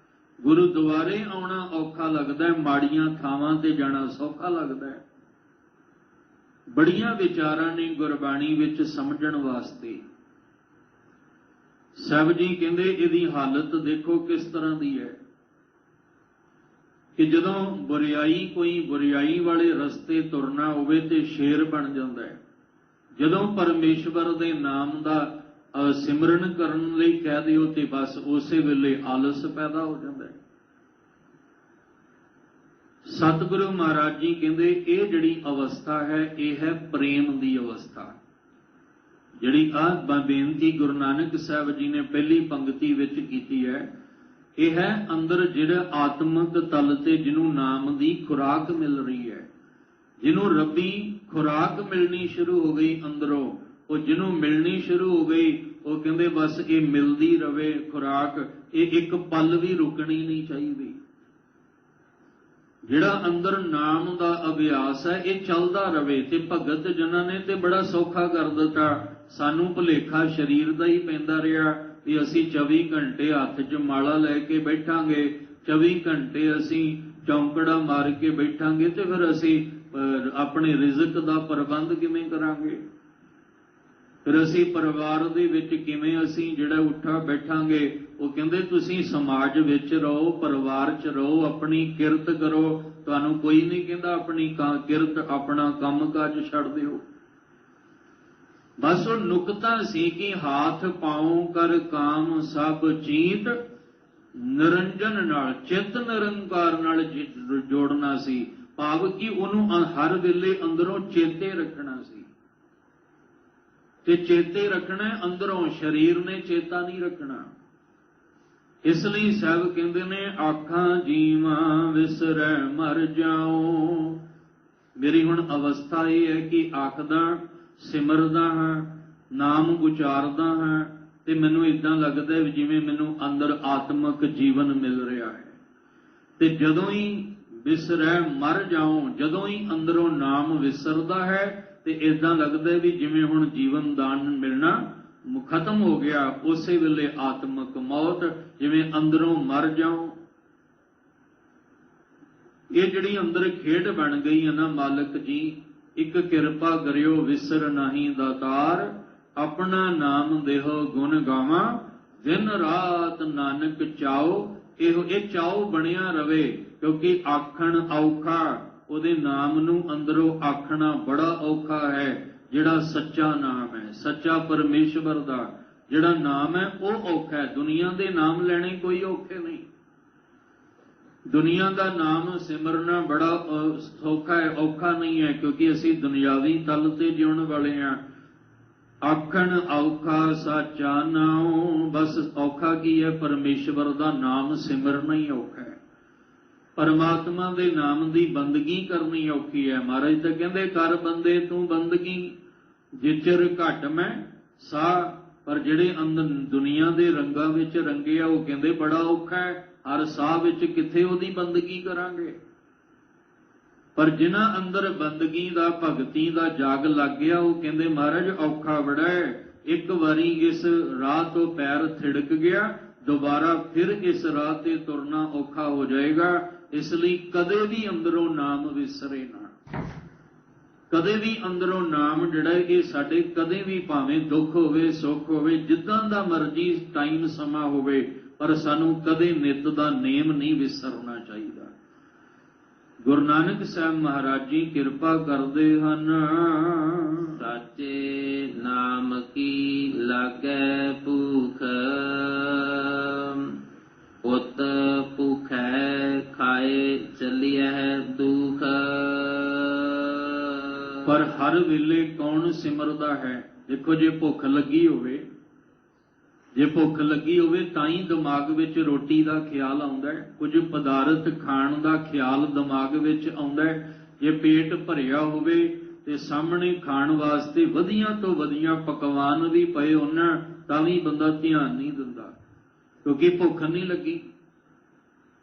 ਗੁਰੂ ਦੁਆਰੇ ਆਉਣਾ ਔਖਾ ਲੱਗਦਾ, ਮਾੜੀਆਂ ਥਾਵਾਂ ਤੇ ਜਾਣਾ ਸੌਖਾ ਲੱਗਦਾ। ਬੜੀਆਂ ਵਿਚਾਰਾਂ ਨੇ ਗੁਰਬਾਣੀ ਵਿੱਚ ਸਮਝਣ ਵਾਸਤੇ। ਸਾਹਿਬ ਜੀ ਕਹਿੰਦੇ ਇਹਦੀ ਹਾਲਤ ਦੇਖੋ ਕਿਸ ਤਰ੍ਹਾਂ ਦੀ ਹੈ ਕਿ ਜਦੋਂ ਕੋਈ ਬੁਰਿਆਈ ਵਾਲੇ ਰਸਤੇ ਤੁਰਨਾ ਹੋਵੇ ਤੇ ਸ਼ੇਰ ਬਣ ਜਾਂਦਾ ਹੈ। ਜਦੋਂ ਪਰਮੇਸ਼ਵਰ ਦੇ ਨਾਮ ਦਾ ਸਿਮਰਨ ਕਰਨ ਲਈ ਕਹਿ ਦਿਓ ਤੇ ਬਸ ਉਸੇ ਵੇਲੇ ਆਲਸ ਪੈਦਾ ਹੋ ਜਾਂਦਾ ਹੈ। ਸਤਿਗੁਰੂ ਮਹਾਰਾਜ ਜੀ ਕਹਿੰਦੇ ਇਹ ਜਿਹੜੀ ਅਵਸਥਾ ਹੈ ਇਹ ਹੈ ਪ੍ਰੇਮ ਦੀ ਅਵਸਥਾ। ਜਿਹੜੀ ਆਹ ਬੇਨਤੀ ਗੁਰੂ ਨਾਨਕ ਸਾਹਿਬ ਜੀ ਨੇ ਪਹਿਲੀ ਪੰਕਤੀ ਵਿੱਚ ਕੀਤੀ ਹੈ, ਇਹ ਹੈ ਅੰਦਰ ਜਿਹੜਾ ਆਤਮਿਕ ਤਲ ਤੇ ਜਿਹਨੂੰ ਨਾਮ ਦੀ ਖੁਰਾਕ ਮਿਲ ਰਹੀ ਹੈ, ਜਿਹਨੂੰ ਰੱਬੀ ਖੁਰਾਕ ਮਿਲਣੀ ਸ਼ੁਰੂ ਹੋ ਗਈ ਅੰਦਰੋਂ, ਉਹ ਜਿਹਨੂੰ ਮਿਲਣੀ ਸ਼ੁਰੂ ਹੋ ਗਈ ਉਹ ਕਹਿੰਦੇ ਬਸ ਇਹ ਮਿਲਦੀ ਰਵੇ ਖੁਰਾਕ, ਇਹ ਇੱਕ ਪਲ ਵੀ ਰੁਕਣੀ ਨਹੀਂ ਚਾਹੀਦੀ। ਜਿਹੜਾ ਅੰਦਰ ਨਾਮ ਦਾ ਅਭਿਆਸ ਹੈ ਇਹ ਚੱਲਦਾ ਰਵੇ। ਤੇ ਭਗਤ ਜਨਾਂ ਨੇ ਤੇ ਬੜਾ ਸੌਖਾ ਕਰ ਦਿੱਤਾ। ਸਾਨੂੰ ਭੁਲੇਖਾ ਸਰੀਰ ਦਾ ਹੀ ਪੈਂਦਾ ਰਿਹਾ ਵੀ ਅਸੀਂ 24 ਘੰਟੇ ਹੱਥ 'ਚ ਮਾਲਾ ਲੈ ਕੇ ਬੈਠਾਂਗੇ, 24 ਘੰਟੇ ਅਸੀਂ ਚੌਂਕੜਾ ਮਾਰ ਕੇ ਬੈਠਾਂਗੇ, ਤੇ ਫਿਰ ਅਸੀਂ ਆਪਣੇ ਰਿਜ਼ਕ ਦਾ ਪ੍ਰਬੰਧ ਕਿਵੇਂ ਕਰਾਂਗੇ? ਫਿਰ ਅਸੀਂ ਪਰਿਵਾਰ ਦੇ ਵਿੱਚ ਕਿਵੇਂ ਅਸੀਂ ਜਿਹੜਾ ਉੱਠਾ ਬੈਠਾਂਗੇ? ਉਹ ਕਹਿੰਦੇ ਤੁਸੀਂ ਸਮਾਜ ਵਿੱਚ ਰਹੋ, ਪਰਿਵਾਰ 'ਚ ਰਹੋ, ਆਪਣੀ ਕਿਰਤ ਕਰੋ। ਤੁਹਾਨੂੰ ਕੋਈ ਨਹੀਂ ਕਹਿੰਦਾ ਆਪਣੀ ਕਿਰਤ ਆਪਣਾ ਕੰਮ ਕਾਜ ਛੱਡ ਦਿਓ। ਬਸ ਉਹ ਨੁਕਤਾ ਸੀ ਕਿ ਹਾਥ ਪਾਉ ਕਰ ਕਾਮ ਸਭ ਚੀਤ ਨਿਰੰਜਨ ਨਾਲ, ਚਿੱਤ ਨਿਰੰਕਾਰ ਨਾਲ ਜੋੜਨਾ ਸੀ। ਭਾਵ ਕਿ ਉਹਨੂੰ ਹਰ ਵੇਲੇ ਅੰਦਰੋਂ ਚੇਤੇ ਰੱਖਣਾ ਸੀ। ਤੇ ਚੇਤੇ ਰੱਖਣਾ ਅੰਦਰੋਂ, ਸਰੀਰ ਨੇ ਚੇਤਾ ਨਹੀਂ ਰੱਖਣਾ। ਇਸ ਲਈ ਸਾਹਿਬ ਕਹਿੰਦੇ ਨੇ ਆਖਾਂ ਜੀਵਾਂ ਵਿਸਰੈ ਮਰ ਜਾਓ। ਮੇਰੀ ਹੁਣ ਅਵਸਥਾ ਇਹ ਹੈ ਕਿ ਆਖਦਾ ਸਿਮਰਦਾ ਹਾਂ, ਨਾਮ ਉਚਾਰਦਾ ਹਾਂ, ਤੇ ਮੈਨੂੰ ਇਦਾਂ ਲੱਗਦਾ ਜਿਵੇਂ ਮੈਨੂੰ ਅੰਦਰ ਆਤਮਿਕ ਜੀਵਨ ਮਿਲ ਰਿਹਾ ਹੈ। ਤੇ ਜਦੋਂ ਹੀ ਵਿਸਰੈ ਮਰ ਜਾਓ, ਜਦੋਂ ਹੀ ਅੰਦਰੋਂ ਨਾਮ ਵਿਸਰਦਾ ਹੈ ਤੇ ਇਦਾਂ ਲੱਗਦਾ ਵੀ ਜਿਵੇਂ ਹੁਣ ਜੀਵਨ ਦਾਨ ਮਿਲਣਾ ਖਤਮ ਹੋ ਗਿਆ। ਉਸੇ ਵੇਲੇ ਆਤਮਿਕ ਮੌਤ, ਜਿਵੇਂ ਅੰਦਰੋਂ ਮਰ ਜਾਓ। ਇਹ ਜਿਹੜੀ ਅੰਦਰ ਖੇਡ ਬਣ ਗਈ ਹੈ ਨਾ, ਮਾਲਕ ਜੀ ਇੱਕ ਕਿਰਪਾ ਕਰਿਓ ਵਿਸਰ ਨਹੀਂ ਦਾਤਾਰ, ਆਪਣਾ ਨਾਮ ਦੇਹੋ ਗੁਣ ਗਾਵਾਂ, ਦਿਨ ਰਾਤ ਨਾਨਕ ਚਾਓ। ਇਹ ਚਾਓ ਬਣਿਆ ਰਵੇ, ਕਿਉਂਕਿ ਆਖਣ ਔਖਾ, ਉਹਦੇ ਨਾਮ ਨੂੰ ਅੰਦਰੋਂ ਆਖਣਾ ਬੜਾ ਔਖਾ ਹੈ। ਜਿਹੜਾ ਸੱਚਾ ਨਾਮ ਹੈ, ਸੱਚਾ ਪਰਮੇਸ਼ਵਰ ਦਾ ਜਿਹੜਾ ਨਾਮ ਹੈ ਉਹ ਔਖਾ ਹੈ। ਦੁਨੀਆ ਦੇ ਨਾਮ ਲੈਣੇ ਕੋਈ ਔਖੇ ਨਹੀਂ। ਦੁਨੀਆ ਦਾ ਨਾਮ ਸਿਮਰਨਾ ਬੜਾ ਸੌਖਾ ਹੈ, ਔਖਾ ਨਹੀਂ ਹੈ, ਕਿਉਂਕਿ ਅਸੀਂ ਦੁਨਿਆਵੀ ਤਲ ਤੇ ਜਿਉਣ ਵਾਲੇ ਹਾਂ। ਆਖਣ ਔਖਾ ਸਾਚਾ ਨਾਉ, ਬਸ ਔਖਾ ਕੀ ਹੈ? ਪਰਮੇਸ਼ਵਰ ਦਾ ਨਾਮ ਸਿਮਰਨਾ ਹੀ ਔਖਾ ਹੈ। ਪਰਮਾਤਮਾ ਦੇ ਨਾਮ ਦੀ ਬੰਦਗੀ ਕਰਨੀ ਔਖੀ ਹੈ। ਮਹਾਰਾਜ ਤਾਂ ਕਹਿੰਦੇ ਕਰ ਬੰਦੇ ਤੂੰ ਬੰਦਗੀ, ਜਿਚਰ ਘਟ ਮੈਂ ਸਾਹ। ਪਰ ਜਿਹੜੇ ਅੰਦਰ ਦੁਨੀਆ ਦੇ ਰੰਗਾਂ ਵਿੱਚ ਰੰਗੇ ਆ ਉਹ ਕਹਿੰਦੇ ਬੜਾ ਔਖਾ ਹੈ। ਹਰ ਸਾਹ ਵਿੱਚ ਕਿੱਥੇ ਉਹਦੀ ਬੰਦਗੀ ਕਰਾਂਗੇ? पर जिन्हां अंदर बंदगी दा भगती दा जाग लग गया वो कहंदे महाराज औखा बड़ा है। एक वारी इस राह तो पैर थिड़क गया, दोबारा फिर इस राह ते तुरना औखा हो जाएगा। इसलिए कदे भी अंदरों नाम विसरे ना, कदे भी अंदरों नाम जिहड़ा ये साडे कदे भी भावें दुख होवे सुख होवे जिद्दां दा मर्जी टाइम समा होवे, पर सानू कदे नित दा नेम नहीं विसरना चाहिए। गुरु नानक साहब महाराज जी किरपा करते हैं। साचे नाम की लागै भूख, उत भूखै खाए चलिए दुख। पर हर वेले कौन सिमरदा है? देखो जे भुख लगी होवे, जे भुख लगी होवे तां ही दिमाग विच रोटी दा ख्याल आउंदा है, कुछ पदार्थ खाण दा ख्याल दिमाग विच आउंदा है। जे पेट भरिया होवे ते सामने खाण वास्ते वधिया तो वधिया पकवान भी पए होण तां भी बंदा ध्यान नहीं दिंदा, क्योंकि भुख नहीं लगी।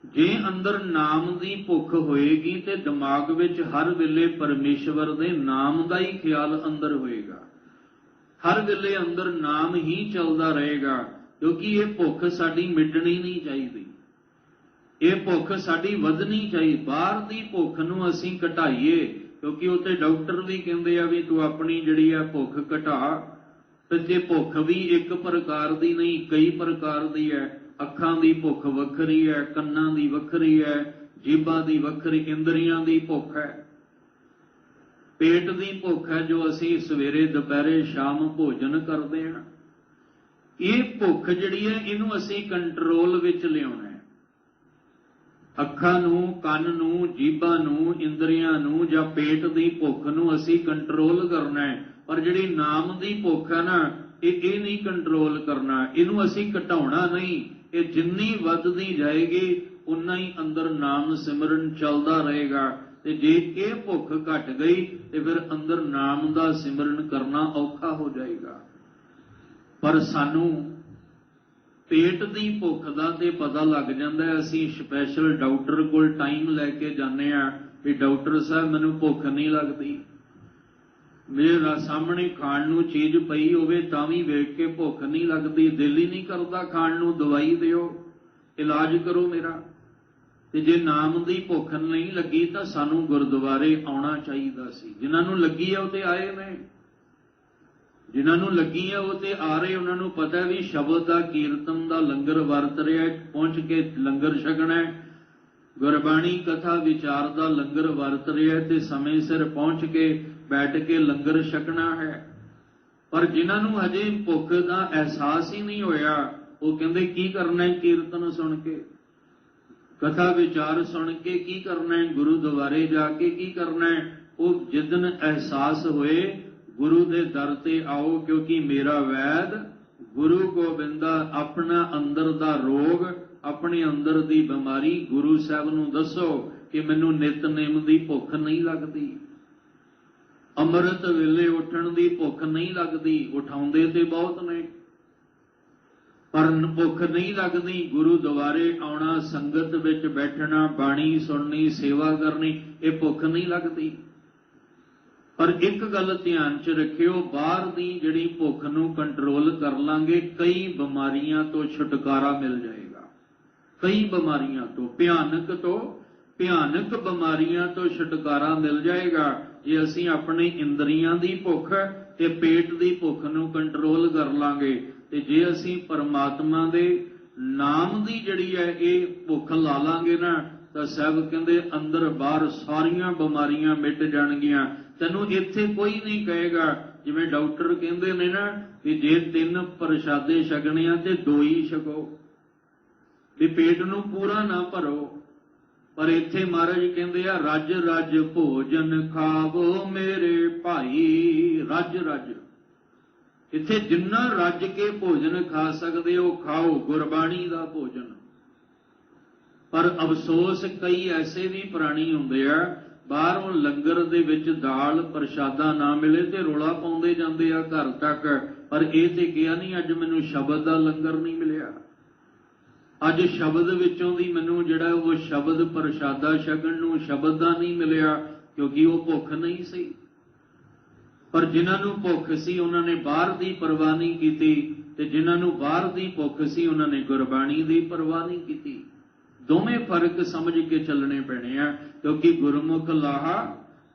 जे अंदर नाम दी भुख होएगी ते दिमाग विच हर वेले परमेश्वर दे नाम दा ही ख्याल अंदर होएगा, हर वेले अंदर नाम ही चलता रहेगा। क्योंकि ये भुख साडी मिटनी नहीं चाहिए, ये भुख साडी वधनी चाहिए। बाहर दी भुख नूं असीं घटाइए, क्योंकि उत्ते डॉक्टर भी कहंदे आ भी तू अपनी जिहड़ी आ भुख घटा। ते जे भुख भी एक प्रकार दी नहीं कई प्रकार दी है। अखां दी भुख वखरी है, कन्नां दी वखरी है, जीभां दी वखरी, इंद्रियां दी भुख है, पेट की भुख है जो असी सवेरे दोपहरे शाम भोजन करते हैं। ये भुख जिहड़ी है इनू असी कंट्रोल विच लियाउणा है। अखां नूं, कन नूं, जीभां नूं, इंद्रियां नूं जां पेट की भुख नूं असी कंट्रोल करना है। पर जिहड़ी नाम की भुख है ना ये नहीं कंट्रोल करना, इनू असी घटाउणा नहीं। ये जिन्नी वधदी जाएगी उन्ना ही अंदर नाम सिमरन चलदा रहेगा। ते जे ये भुख घट गई तो फिर अंदर नाम दा सिमरन करना औखा हो जाएगा। पर सानू पेट की भुख का तो पता लग जाता है। असी स्पैशल डॉक्टर कोल टाइम लैके जाने भी डॉक्टर साहब मैनू भुख नहीं लगती, मेरे सामने खाण नूं चीज़ पई होवे तां भी वेख के भुख नहीं लगती, दिल ही नहीं करता खाण नूं, दवाई दिओ, इलाज करो मेरा। ते जे नाम की भुख नहीं लगी तो सानू गुरुद्वारे आउणा चाहिए सी। जिन्हां नूं लगी है वो ते आए ने, जिन्हां नूं लगी है वो ते आ रहे, उन्हां नूं पता है भी शब्द दा कीर्तन दा लंगर वरत रहा, पहुंच के लंगर छकना है, गुरबाणी कथा विचार दा लंगर वरत रहा ते समय सिर पहुंच के बैठ के लंगर छकना है। पर जिन्हां नूं हजे भुख दा एहसास ही नहीं होया वो कहंदे की करना है कीर्तन सुन के, कथा विचार सुन के की करना है, गुरुद्वारे जाके की करना है। वो जिदन एहसास होए गुरु दे दर ते आओ, क्योंकि मेरा वैद गुरु गोबिंदा। अपना अंदर दा रोग, अपने अंदर दी बीमारी गुरु साहब नूं दसो कि मैनू नितनेम दी भुख नहीं लगती, अमृत वेले उठण दी भुख नहीं लगती। उठाउंदे ते बहुत ने पर भुख नहीं लगती। गुरुद्वारे आउणा, संगत विच बैठना, बाणी सुननी, सेवा करनी, ये भुख नहीं लगती। पर एक गल ध्यान च रखियो, बाहर दी जिहड़ी भुख नूं कंट्रोल कर लांगे कई बीमारियां तो छुटकारा मिल जाएगा, कई बीमारियां तो भयानक बीमारियां तो छुटकारा मिल जाएगा जे असीं अपने इंद्रियां दी भुख ते पेट दी भुख नूं कंट्रोल कर लांगे। ते जे असीं परमात्मा दे नाम दी जिहड़ी है ये भुख ला लांगे ना तां साहब कहंदे अंदर बाहर सारियां बीमारियां मिट जाणगियां। तैनूं इत्थे कोई नहीं कहेगा जिवें डॉक्टर कहंदे ने ना कि जे 3 प्रशादे छकणे आ ते 2 ही छको, भी पेट नूं पूरा ना भरो। पर इत्थे महाराज कहंदे आ रज रज भोजन खावो मेरे भाई, रज रज। इत्थे जिन्ना रज के भोजन खा सकदे हो खाओ, गुरबाणी दा भोजन। पर अफसोस कई ऐसे भी प्राणी हुंदे आ बाहरों लंगर दे विच दाल प्रशादा ना मिले ते रोला पाउंदे जांदे आ घर तक। पर इह ते किहा नहीं अज मैनूं शब्द दा लंगर नहीं मिलिया, अज शब्द विचों दी मैनूं जिहड़ा वो शब्द प्रशादा छकण नूं शब्द दा नहीं मिलिया। क्योंकि वो भुख नहीं सी। पर जिन्हां नूं भुख सी उन्हां ने बाहर दी परवाह नहीं कीती, ते जिन्हां नूं बाहर दी भुख सी उन्हां ने गुरबाणी दी परवाह नहीं कीती। दोवें फर्क समझ के चलने पैणे आ, क्योंकि गुरमुख लाहा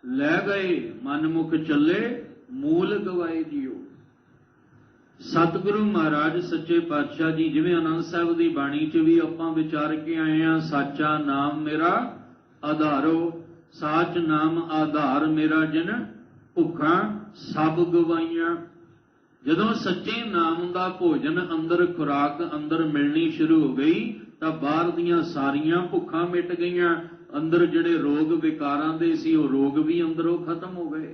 लै गए, मनमुख चले मूल गवाए जियो। सतगुरु महाराज सच्चे पातशाह जी जिवें आनंद साहिब दी बाणी च भी आपां विचार के आए हैं, साचा नाम मेरा आधारो, साच नाम आधार मेरा जिन भुखा सब गवाइयां। जदों सच्चे नाम दा भोजन अंदर खुराक अंदर मिलनी शुरू हो गई तां बाहर दीयां सारियां भुखां मिट गईयां। अंदर जिहड़े रोग विकारां दे सी वो रोग भी अंदरों खत्म हो गए।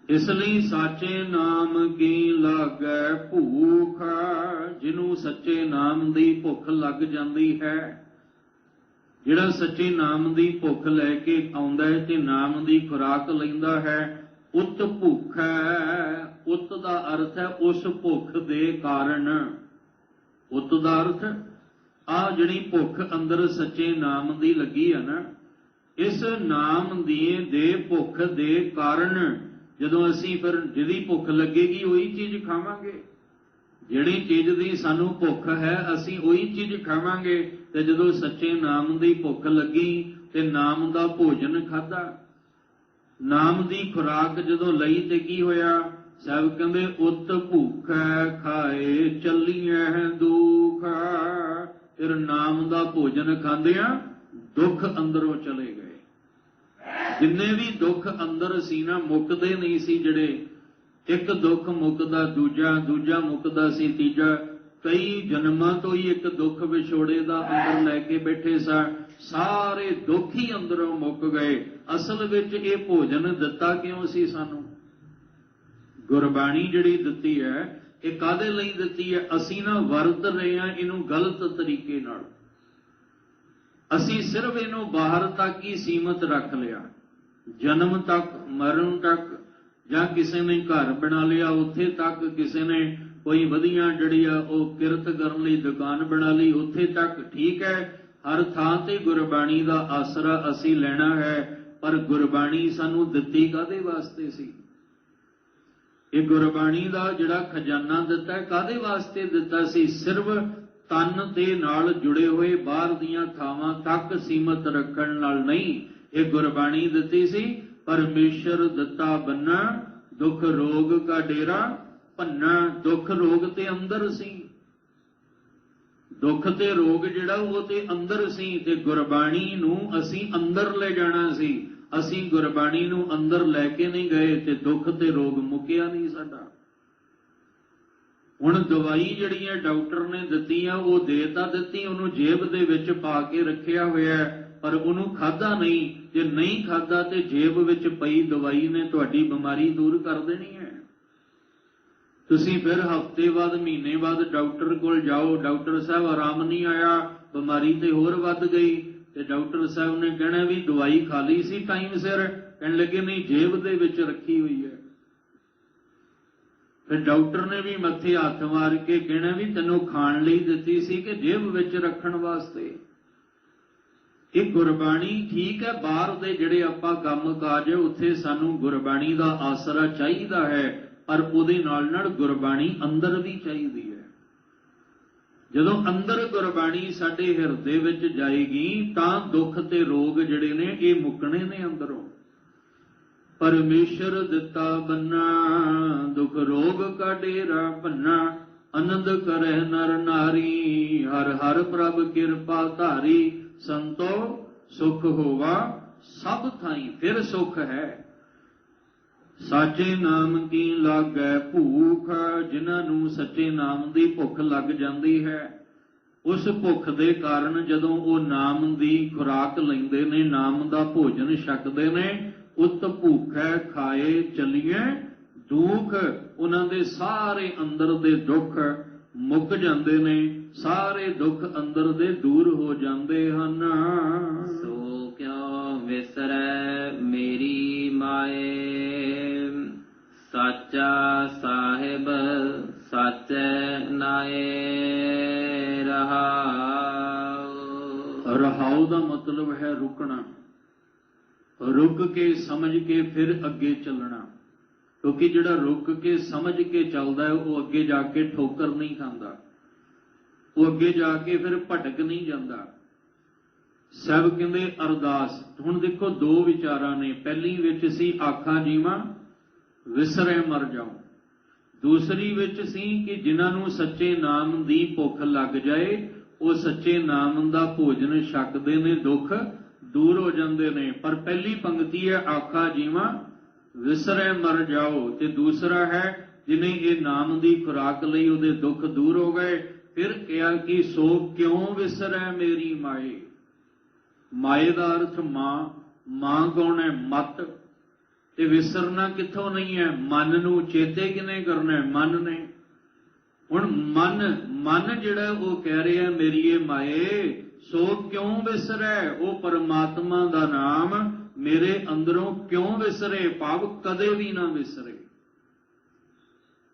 इसलिए साचे नाम की लागै भूख, जिन्हों सच्चे नाम की भुख लग जाती है, जिहड़ा सच्चे नाम की भुख लैके आउंदा है ते नाम की खुराक लैंदा है, उत भुख है। उत का अर्थ है उस भुख दे कारण। उत का अर्थ आ जिहड़ी भुख अंदर सच्चे नाम की लगी है ना, इस नाम दी दे भुख दे कारण जदों असीं फिर जिहदी भुख लगेगी उही चीज़ खावांगे। जिहड़ी चीज़ दी सानूं भुख है असीं उही चीज़ खावांगे। ते जदों सच्चे नाम दी भुख लगी ते नाम दा भोजन खाधा, नाम दी खुराक जदों लई ते की होया? साहब कहंदे उत भूख खाए चलिए दुख। फिर नाम दा भोजन खांदियां दुख अंदरों चले गए। जिन्ने भी दुख अंदर सी ना मुकदे नहीं सी। जिहड़े एक दुख मुकदा दूजा, दूजा मुकदा सी तीजा। कई जन्मां तो ही एक दुख विछोड़े दा अंदर लैके बैठे सा। सारे दुख ही अंदरों मुक गए। असल विच ये भोजन दिता क्यों सी सानू? गुरबाणी जिहड़ी दिती है ये काहदे लई दिती है? असीं ना वरत रहे हां इहनूं गलत तरीके नाल। असीं सिर्फ इहनूं बाहर तक ही सीमित रख लिया, जन्म तक मरण तक, जां किसी ने घर बना लिया उत्थे तक, किसी ने कोई वधिया जिहड़ी आ ओह किरत करन लई दुकान बना ली उत्थे तक। ठीक है, हर थां ते गुरबाणी दा आसरा असीं लेना है, पर गुरबाणी सानू दित्ती काहदे वास्ते सी? ये गुरबाणी दा जिहड़ा खजाना दिता है काहदे वास्ते दिता सी? सिर्फ तन दे नाल जुड़े हुए बाहर दीयां थावां तक सीमित रखण नाल नहीं। ये गुरबाणी दित्ती सी परमेश्वर दिता बन्ना, दुख रोग का डेरा भन्ना। दुख रोग ते अंदर सी, दुख ते रोग जिहड़ा वो ते अंदर सी, ते गुरबाणी नूं असीं अंदर ले जाना सी। असीं गुरबाणी नूं अंदर लैके नहीं गए ते दुख ते रोग मुकिया नहीं साडा। हुण दवाई जिहड़ी है डॉक्टर ने दित्ती है वो दे तां दित्ती, उहनूं जेब दे विच पा के रखिया होया, पर उहनूं खाधा नहीं। जे नहीं खाधा ते जेब विच पई दवाई ने तुहाडी बीमारी दूर कर देनी है। तुसीं फिर हफ्ते बाद महीने बाद डॉक्टर कोल जाओ, डॉक्टर साहब आराम नहीं आया, बीमारी ते होर वध गई, ते डॉक्टर साहब ने कहना भी दवाई खा ली सी टाइम सिर, कहण लगे नहीं जेब दे विच रखी हुई है। फिर डॉक्टर ने भी मत्थे हथ मार के कहना भी तैनूं खाण लई दित्ती सी कि जेब विच रखण वास्ते। ये गुरबाणी ठीक है, बाहर दे जिहड़े आपां काम काज उत्थे सानूं गुरबाणी दा आसरा चाहीदा है, पर उहदे नाल नाल गुरबाणी अंदर भी चाहीदी है। जदों अंदर गुरबाणी साडे हिरदे विच जाएगी तां दुख ते रोग जिहड़े ने ये मुकणे ने अंदरों। परमेश्वर दिता बन्ना, दुख रोग का डेरा भन्ना। आनंद करह नर नारी, हर हर प्रभ किरपा धारी। संतो सुख होवा सब थाई। फिर सुख है साचे नाम की लागै भूख। जिन्हां नूं सच्चे नाम की भुख लग जाती है, उस भुख दे कारण जदों वो नाम की खुराक लैंदे ने, नाम का भोजन छकदे ने, उत भूखै खाए चलिए दुख। उन्हां दे सारे अंदर दे दुख मुक जांदे ने, सारे दुख अंदर दे दूर हो जांदे हन। सो क्यों विसरै मेरी माए, साचा साहिब साचै नाए रहाओ। रहाओ दा मतलब है रुकना। रुक के समझ के फिर अगे चलना, क्योंकि जिहड़ा रुक के समझ के चलदा है वो अगे जाके ठोकर नहीं खांदा, वो अगे जाके फिर भटक नहीं जाता। सब कहते अरदास। हुण देखो दो विचारां ने, पहली विच सी आखा जीवा विसरे मर जाऊं, दूसरी विच सी कि जिन्हां नूं सच्चे नाम दी भुख लग जाए वो सच्चे नाम दा भोजन छकदे ने, दुख दूर हो जाते ने। पर पहली पंक्ति है आखा जीवा विसरे मर जाओ, ते दूसरा है जिन्हें ये नाम दी खुराक लई उहदे दुख दूर हो गए। फिर कहा कि सो क्यों विसरै मेरी माए। माए का अर्थ मां, मां कौन है? मत। ते विसरना कित्थों नहीं है? मन नूं चेते किने करना है? मन ने। हुण मन जिहड़ा वो कह रहा मेरी ये माए सो क्यों विसरै, वो परमात्मा दा नाम मेरे अंदरों क्यों विसरे, भाव कदे भी ना विसरे।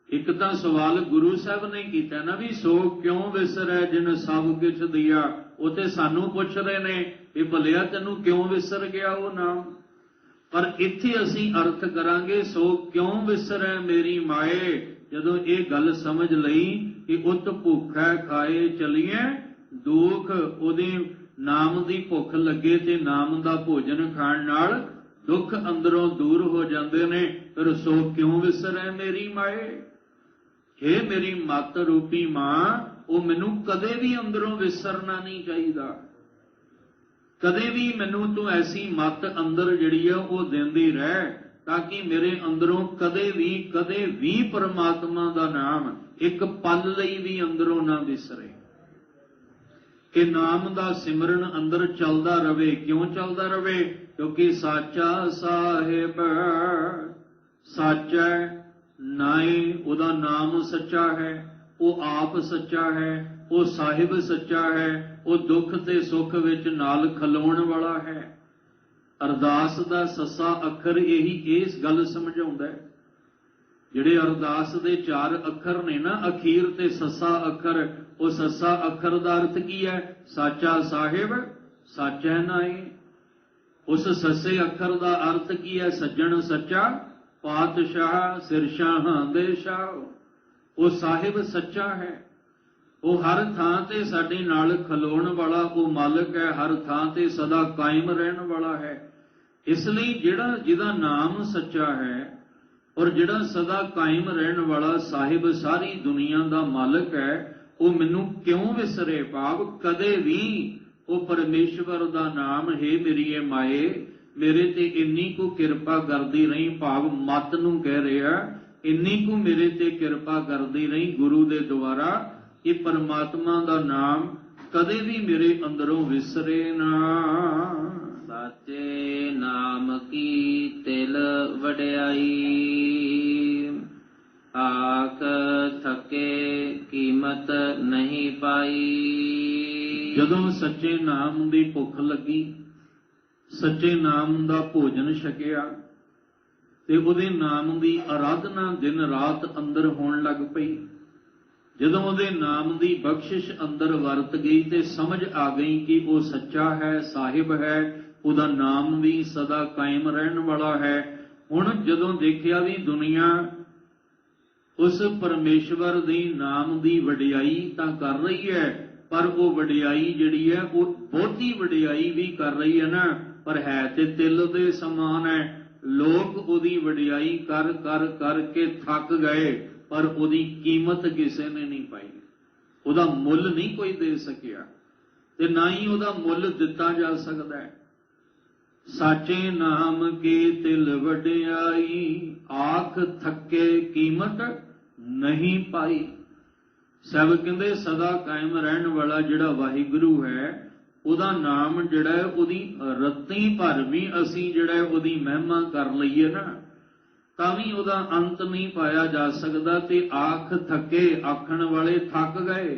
एक तो सवाल गुरु साहब ने किया ना भी सो क्यों विसरै जिन सब कुछ दिया, वो ते सानू पुछ रहे ने ये भलिया तैनू क्यों विसर गया वो नाम। पर इत्थे असीं अर्थ करांगे सो क्यों विसरै मेरी माए, जदों ये गल समझ लई कि उत भुखै खाए चलीए दुख, उहदे नाम दी भुख लगे ते नाम दा भोजन खाण नाल दुख अंदरों दूर हो जाते ने। फिर सो क्यों विसरै मेरी माए, हे मेरी मत रूपी मां वो मैनू कदे भी अंदरों विसरना नहीं चाहिए। कदे भी मैनू तू ऐसी मत अंदर जिहड़ी है वो देंदी रह, ताकि मेरे अंदरों कदे भी परमात्मा दा नाम एक पल लई भी अंदरों ना विसरे। कि नाम दा सिमरन अंदर चलदा रवे। क्यों चलदा रवे? क्योंकि साचा साहिब साचा नाए, उहदा नाम सच्चा है, वो आप सच्चा है, वो साहिब सच्चा है, वो दुख ते सुख विच नाल खलोण वाला है। अरदास दा ससा अखर यही इस गल समझाउंदा है। जिहड़े अरदास दे 4 अखर ने ना अखीर ते ससा अखर, वो ससा अखर दा अर्थ की है? साचा साहिब साचा नाए। उस ससे अखर दा अर्थ की है? सज्जन सच्चा पातशाह सिरशाहां दे शाह। वो साहिब सच्चा है, वो हर थां ते साडे नाल खलोण वाला वो मालिक है, हर थां ते सदा कायम रहन वाला है। इसलिए जिहड़ा जिहदा नाम सच्चा है और जिहड़ा सदा कायम रहन वाला साहिब सारी दुनिया दा मालिक है, वो मैनू क्यों विसरे, भाव कदे भी वो परमेश्वर दा नाम है मेरी ये माए मेरे ते इन्नी को किरपा करदी रही। भाव मत नूं कह रहा इन्नी को मेरे ते किरपा करदी रही गुरु दे द्वारा, ये परमात्मा दा नाम कदे भी मेरे अंदरों विसरे ना। साचे नाम की तिल वड्याई, आख थके कीमत नहीं पाई। जदों सच्चे नाम दी भुख लगी, सच्चे नाम दा भोजन छकिया ते उहदे नाम दी आराधना दिन रात अंदर होण लग पई। जदों उहदे नाम दी बख्शिश अंदर वरत गई ते समझ आ गई कि वो सच्चा है, साहिब है, उहदा नाम भी सदा कायम रहन वाला है। हुण जदों देखिया भी दुनिया उस परमेश्वर दी नाम दी वडियाई तां कर रही है, पर वो वडियाई जिहड़ी है वो बहुती वडियाई भी कर रही है ना, पर है ते तिल दे समान है। लोग उहदी वडियाई कर कर कर के थक गए, पर उहदी कीमत किसी ने नहीं पाई, उहदा मुल नहीं कोई दे सकिया ते ना ही उहदा मुल दिता जा सकता है। साचे नाम के तिल वडियाई, आख थके कीमत नहीं पाई। सब कहते सदा कायम रहन वाला जिहड़ा वाहिगुरु है, उहदा नाम जिहड़ा है उहदी रत्ती भर भी असीं जिहड़ा है उहदी महिमा कर लईए ना, तां भी उहदा अंत नहीं पाया जा सकदा। ते आख थके, आखण वाले थक गए,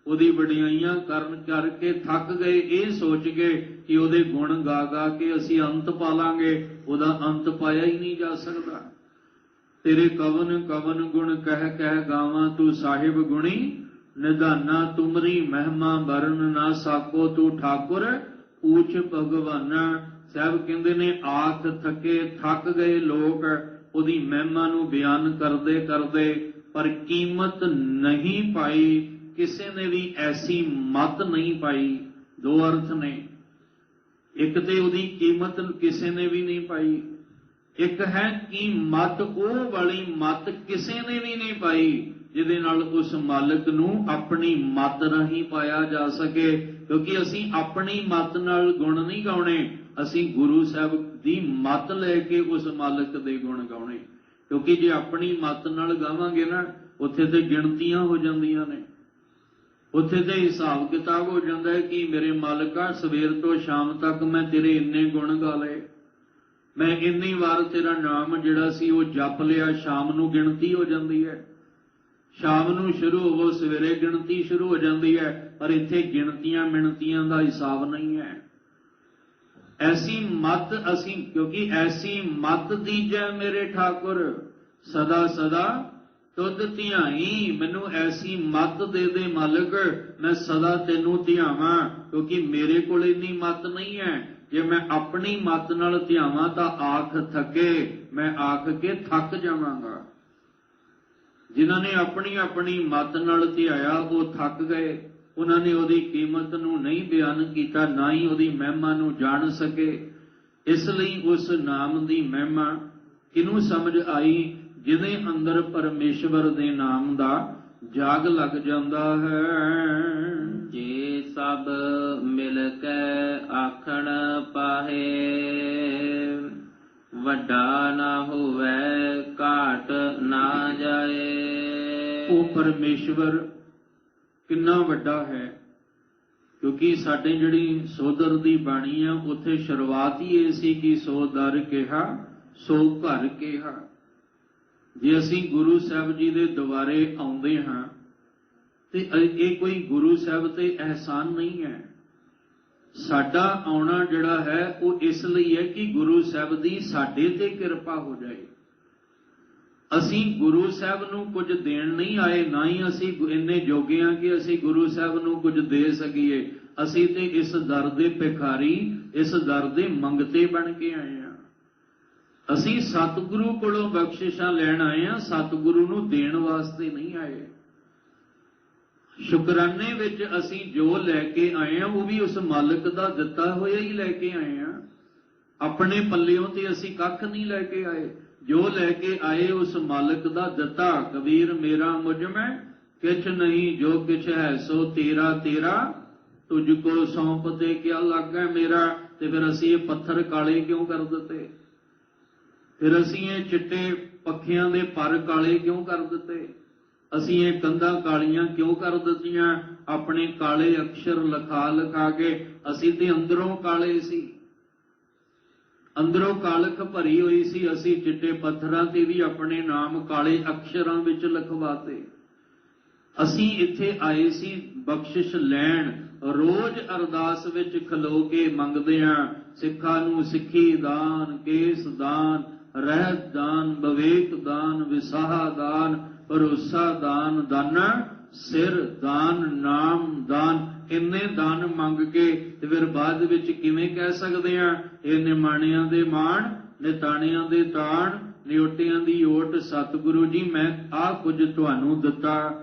उहदी वडियाइयां करन करके थक गए, ये सोच के कि उहदे गुण गा गा के असीं अंत पा लांगे, उहदा अंत पाया ही नहीं जा सकदा। तेरे कवन कवन गुण कह कह गावां तू साहिब गुणी, निधाना तुमरी महिमा बरन ना साको तू ठाकुर ऊच भगवाना। ਸਾਹਿਬ ਕਹਿੰਦੇ ਨੇ ਆਖ ਥਕੇ ਥੱਕ ਗਏ ਲੋਕ ਉਹਦੀ ਮਹਿਮਾ ਨੂੰ ਬਿਆਨ ਕਰਦੇ ਕਰਦੇ, ਪਰ ਕੀਮਤ ਨਹੀਂ ਪਾਈ। ਕਿਸੇ ਨੇ ਵੀ ਐਸੀ ਮੱਤ ਨਹੀਂ ਪਾਈ। ਦੋ ਅਰਥ ਨੇ, ਇੱਕ ਤੇ ਉਹਦੀ ਕੀਮਤ ਕਿਸੇ ਨੇ ਵੀ ਨਹੀਂ ਪਾਈ, ਇੱਕ ਹੈ ਕਿ ਮੱਤ ਉਹ ਵਾਲੀ ਮੱਤ ਕਿਸੇ ਨੇ ਵੀ ਨਹੀਂ ਪਾਈ ਜਿਹਦੇ ਨਾਲ ਉਸ ਮਾਲਕ ਨੂੰ ਆਪਣੀ ਮੱਤ ਰਾਹੀਂ ਪਾਇਆ ਜਾ ਸਕੇ। ਕਿਉਂਕਿ ਅਸੀਂ ਆਪਣੀ ਮੱਤ ਨਾਲ ਗੁਣ ਨਹੀਂ ਗਾਉਣੇ, ਅਸੀਂ ਗੁਰੂ ਸਾਹਿਬ ਦੀ ਮੱਤ ਲੈ ਕੇ ਉਸ ਮਾਲਕ ਦੇ ਗੁਣ ਗਾਉਣੇ। ਕਿਉਂਕਿ ਜੇ ਆਪਣੀ ਮੱਤ ਨਾਲ ਗਾਵਾਂਗੇ ਨਾ, ਉੱਥੇ ਤੇ ਗਿਣਤੀਆਂ ਹੋ ਜਾਂਦੀਆਂ ਨੇ, ਉੱਥੇ ਤੇ ਹਿਸਾਬ ਕਿਤਾਬ ਹੋ ਜਾਂਦਾ ਹੈ ਕਿ ਮੇਰੇ ਮਾਲਕਾ ਸਵੇਰ ਤੋਂ ਸ਼ਾਮ ਤੱਕ ਮੈਂ ਤੇਰੇ ਇੰਨੇ ਗੁਣ ਗਾ ਲਏ, ਮੈਂ ਇੰਨੀ ਵਾਰ ਤੇਰਾ ਨਾਮ ਜਿਹੜਾ ਸੀ ਉਹ ਜਪ ਲਿਆ। ਸ਼ਾਮ ਨੂੰ ਗਿਣਤੀ ਹੋ ਜਾਂਦੀ ਹੈ, ਸ਼ਾਮ ਨੂੰ ਸ਼ੁਰੂ ਹੋਵੋ ਸਵੇਰੇ ਗਿਣਤੀ ਸ਼ੁਰੂ ਹੋ ਜਾਂਦੀ ਹੈ, ਪਰ ਇੱਥੇ ਗਿਣਤੀਆਂ ਮਿਣਤੀਆਂ ਦਾ ਹਿਸਾਬ ਨਹੀਂ ਹੈ। ਐਸੀ ਮੱਤ ਅਸੀਂ, ਕਿਉਂਕਿ ਐਸੀ ਮੱਤ ਦੀਜੈ ਮੇਰੇ ਠਾਕੁਰ ਸਦਾ ਸਦਾ ਤੁਧ ਧਿਆਈ। ਮੈਨੂੰ ਐਸੀ ਮੱਤ ਦੇ ਦੇ ਮਾਲਕ, ਮੈਂ ਸਦਾ ਤੈਨੂੰ ਧਿਆਵਾਂ। ਕਿਉਂਕਿ ਮੇਰੇ ਕੋਲ ਇੰਨੀ ਮੱਤ ਨਹੀਂ ਹੈ। ਜੇ ਮੈਂ ਆਪਣੀ ਮੱਤ ਨਾਲ ਧਿਆਵਾਂ ਤਾਂ ਆਖ ਥਕੇ, ਮੈਂ ਆਖ ਕੇ ਥੱਕ ਜਾਵਾਂਗਾ। ਜਿਨ੍ਹਾਂ ਨੇ ਆਪਣੀ ਆਪਣੀ ਮੱਤ ਨਾਲ ਧਿਆਇਆ ਉਹ ਥੱਕ ਗਏ। ਉਹਨਾਂ ਨੇ ਉਹਦੀ ਕੀਮਤ ਨੂੰ ਨਹੀਂ ਬਿਆਨ ਕੀਤਾ, ਨਾ ਹੀ ਉਹਦੀ ਮਹਿਮਾ ਨੂੰ ਜਾਣ ਸਕੇ। ਇਸ ਲਈ ਉਸ ਨਾਮ ਦੀ ਮਹਿਮਾ ਕਿਹਨੂੰ ਸਮਝ ਆਈ? ਜਿਹਦੇ ਅੰਦਰ ਪਰਮੇਸ਼ਵਰ ਦੇ ਨਾਮ ਦਾ ਜਾਗ ਲੱਗ ਜਾਂਦਾ ਹੈ। ਜੇ ਸਭ ਮਿਲ ਕੇ ਆਖਣ ਪਾਹੇ, ਵੱਡਾ ਨਾ ਹੋਵੇ ਘਾਟ ਨਾ ਜਾਏ। ਉਹ ਪਰਮੇਸ਼ਵਰ ਕਿੰਨਾ ਵੱਡਾ ਹੈ। ਕਿਉਂਕਿ ਸਾਡੇ ਜਿਹੜੀ ਸੋਦਰ ਦੀ ਬਾਣੀ ਆ, ਉੱਥੇ ਸ਼ੁਰੂਆਤ ਹੀ ਇਹ ਸੀ ਕਿ ਸੋ ਦਰ ਕਿਹਾ ਸੋ ਘਰ ਕਿਹਾ। ਜੇ ਅਸੀਂ ਗੁਰੂ ਸਾਹਿਬ ਜੀ ਦੇ ਦੁਆਰੇ ਆਉਂਦੇ ਹਾਂ ਤੇ ਇਹ ਕੋਈ ਗੁਰੂ ਸਾਹਿਬ ਤੇ ਅਹਿਸਾਨ ਨਹੀਂ ਹੈ। ਸਾਡਾ ਆਉਣਾ ਜਿਹੜਾ ਹੈ ਉਹ ਇਸ ਲਈ ਹੈ ਕਿ ਗੁਰੂ ਸਾਹਿਬ ਦੀ ਸਾਡੇ ਤੇ ਕਿਰਪਾ ਹੋ ਜਾਏ। ਅਸੀਂ ਗੁਰੂ ਸਾਹਿਬ ਨੂੰ ਕੁਝ ਦੇਣ ਨਹੀਂ ਆਏ, ਨਾ ਹੀ ਅਸੀਂ ਇੰਨੇ ਜੋਗੇ ਹਾਂ ਕਿ ਅਸੀਂ ਗੁਰੂ ਸਾਹਿਬ ਨੂੰ ਕੁਝ ਦੇ ਸਕੀਏ। ਅਸੀਂ ਤੇ ਇਸ ਦਰ ਦੇ ਭਿਖਾਰੀ, ਇਸ ਦਰ ਦੇ ਮੰਗਤੇ ਬਣ ਕੇ ਆਏ ਹਾਂ। ਅਸੀਂ ਸਤਿਗੁਰੂ ਕੋਲੋਂ ਬਖਸ਼ਿਸ਼ਾਂ ਲੈਣ ਆਏ ਹਾਂ, ਸਤਿਗੁਰੂ ਨੂੰ ਦੇਣ ਵਾਸਤੇ ਨਹੀਂ ਆਏ। ਸ਼ੁਕਰਾਨੇ ਵਿੱਚ ਅਸੀਂ ਜੋ ਲੈ ਕੇ ਆਏ ਹਾਂ ਉਹ ਵੀ ਉਸ ਮਾਲਕ ਦਾ ਦਿੱਤਾ ਹੋਇਆ ਹੀ ਲੈ ਕੇ ਆਏ ਹਾਂ। ਆਪਣੇ ਪੱਲਿਓਂ ਤੇ ਅਸੀਂ ਕੱਖ ਨਹੀਂ ਲੈ ਕੇ ਆਏ। ਜੋ ਲੈ ਕੇ ਆਏ ਉਸ ਮਾਲਕ ਦਾ ਦਿੱਤਾ। ਕਬੀਰ ਮੇਰਾ ਮੁਝ ਮੈਂ ਕਿਛ ਨਹੀਂ, ਜੋ ਕਿਛ ਹੈ ਸੋ ਤੇਰਾ ਤੇਰਾ, ਤੁਝ ਕੋ ਸੌਂਪ ਤੇ ਕਿਆ ਲੱਗਾ ਮੇਰਾ। ਤੇ ਫਿਰ ਅਸੀਂ ਇਹ ਪੱਥਰ ਕਾਲੇ ਕਿਉਂ ਕਰ ਦਿੱਤੇ? ਫਿਰ ਅਸੀਂ ਇਹ ਚਿੱਟੇ ਪੱਖਿਆਂ ਦੇ ਪਰ ਕਾਲੇ ਕਿਉਂ ਕਰ ਦਿੱਤੇ? ਅਸੀਂ ਇਹ ਕੰਧਾਂ ਕਾਲੀਆਂ ਕਿਉਂ ਕਰ ਦਿੱਤੀਆਂ? ਆਪਣੇ ਕਾਲੇ ਅਕਸ਼ਰ ਲਿਖਾ ਲਿਖਾ ਕੇ। ਅਸੀਂ ਤੇ ਅੰਦਰੋਂ ਕਾਲੇ ਸੀ, ਅੰਦਰੋਂ ਕਾਲਖ ਭਰੀ ਹੋਈ ਸੀ। ਅਸੀਂ ਚਿੱਟੇ ਪੱਥਰਾਂ ਤੇ ਵੀ ਆਪਣੇ ਨਾਮ ਕਾਲੇ ਅਕਸ਼ਰਾਂ ਵਿੱਚ ਲਿਖਵਾਤੇ। ਅਸੀਂ ਇੱਥੇ ਆਏ ਸੀ ਬਖਸ਼ਿਸ਼ ਲੈਣ। ਰੋਜ਼ ਅਰਦਾਸ ਵਿੱਚ ਖਲੋ ਕੇ ਮੰਗਦੇ ਹਾਂ, ਸਿੱਖਾਂ ਨੂੰ ਸਿੱਖੀ ਦਾਨ, ਕੇਸ ਦਾਨ, ਰਹਿਤ ਦਾਨ, ਵਿਵੇਕ ਦਾਨ, ਵਿਸਾਹਾ ਦਾਨ, ਭਰੋਸਾ ਦਾਨ, ਦਾਨਾ ਸਿਰ ਦਾਨ, ਨਾਮ ਦਾਨ। ਇੰਨੇ ਦਾਨ ਮੰਗ ਕੇ ਤੇ ਫਿਰ ਬਾਅਦ ਵਿੱਚ ਕਿਵੇਂ ਕਹਿ ਸਕਦੇ ਹਾਂ ਇਹ ਨਿਮਾਣਿਆਂ ਦੇ ਮਾਣ, ਨਿਤਾਣਿਆਂ ਦੇ ਤਾਣ, ਨਿਓਟਿਆਂ ਦੀ ਓਟ ਸਤਿਗੁਰੂ ਜੀ ਮੈਂ ਆਹ ਕੁਝ ਤੁਹਾਨੂੰ ਦਿੱਤਾ।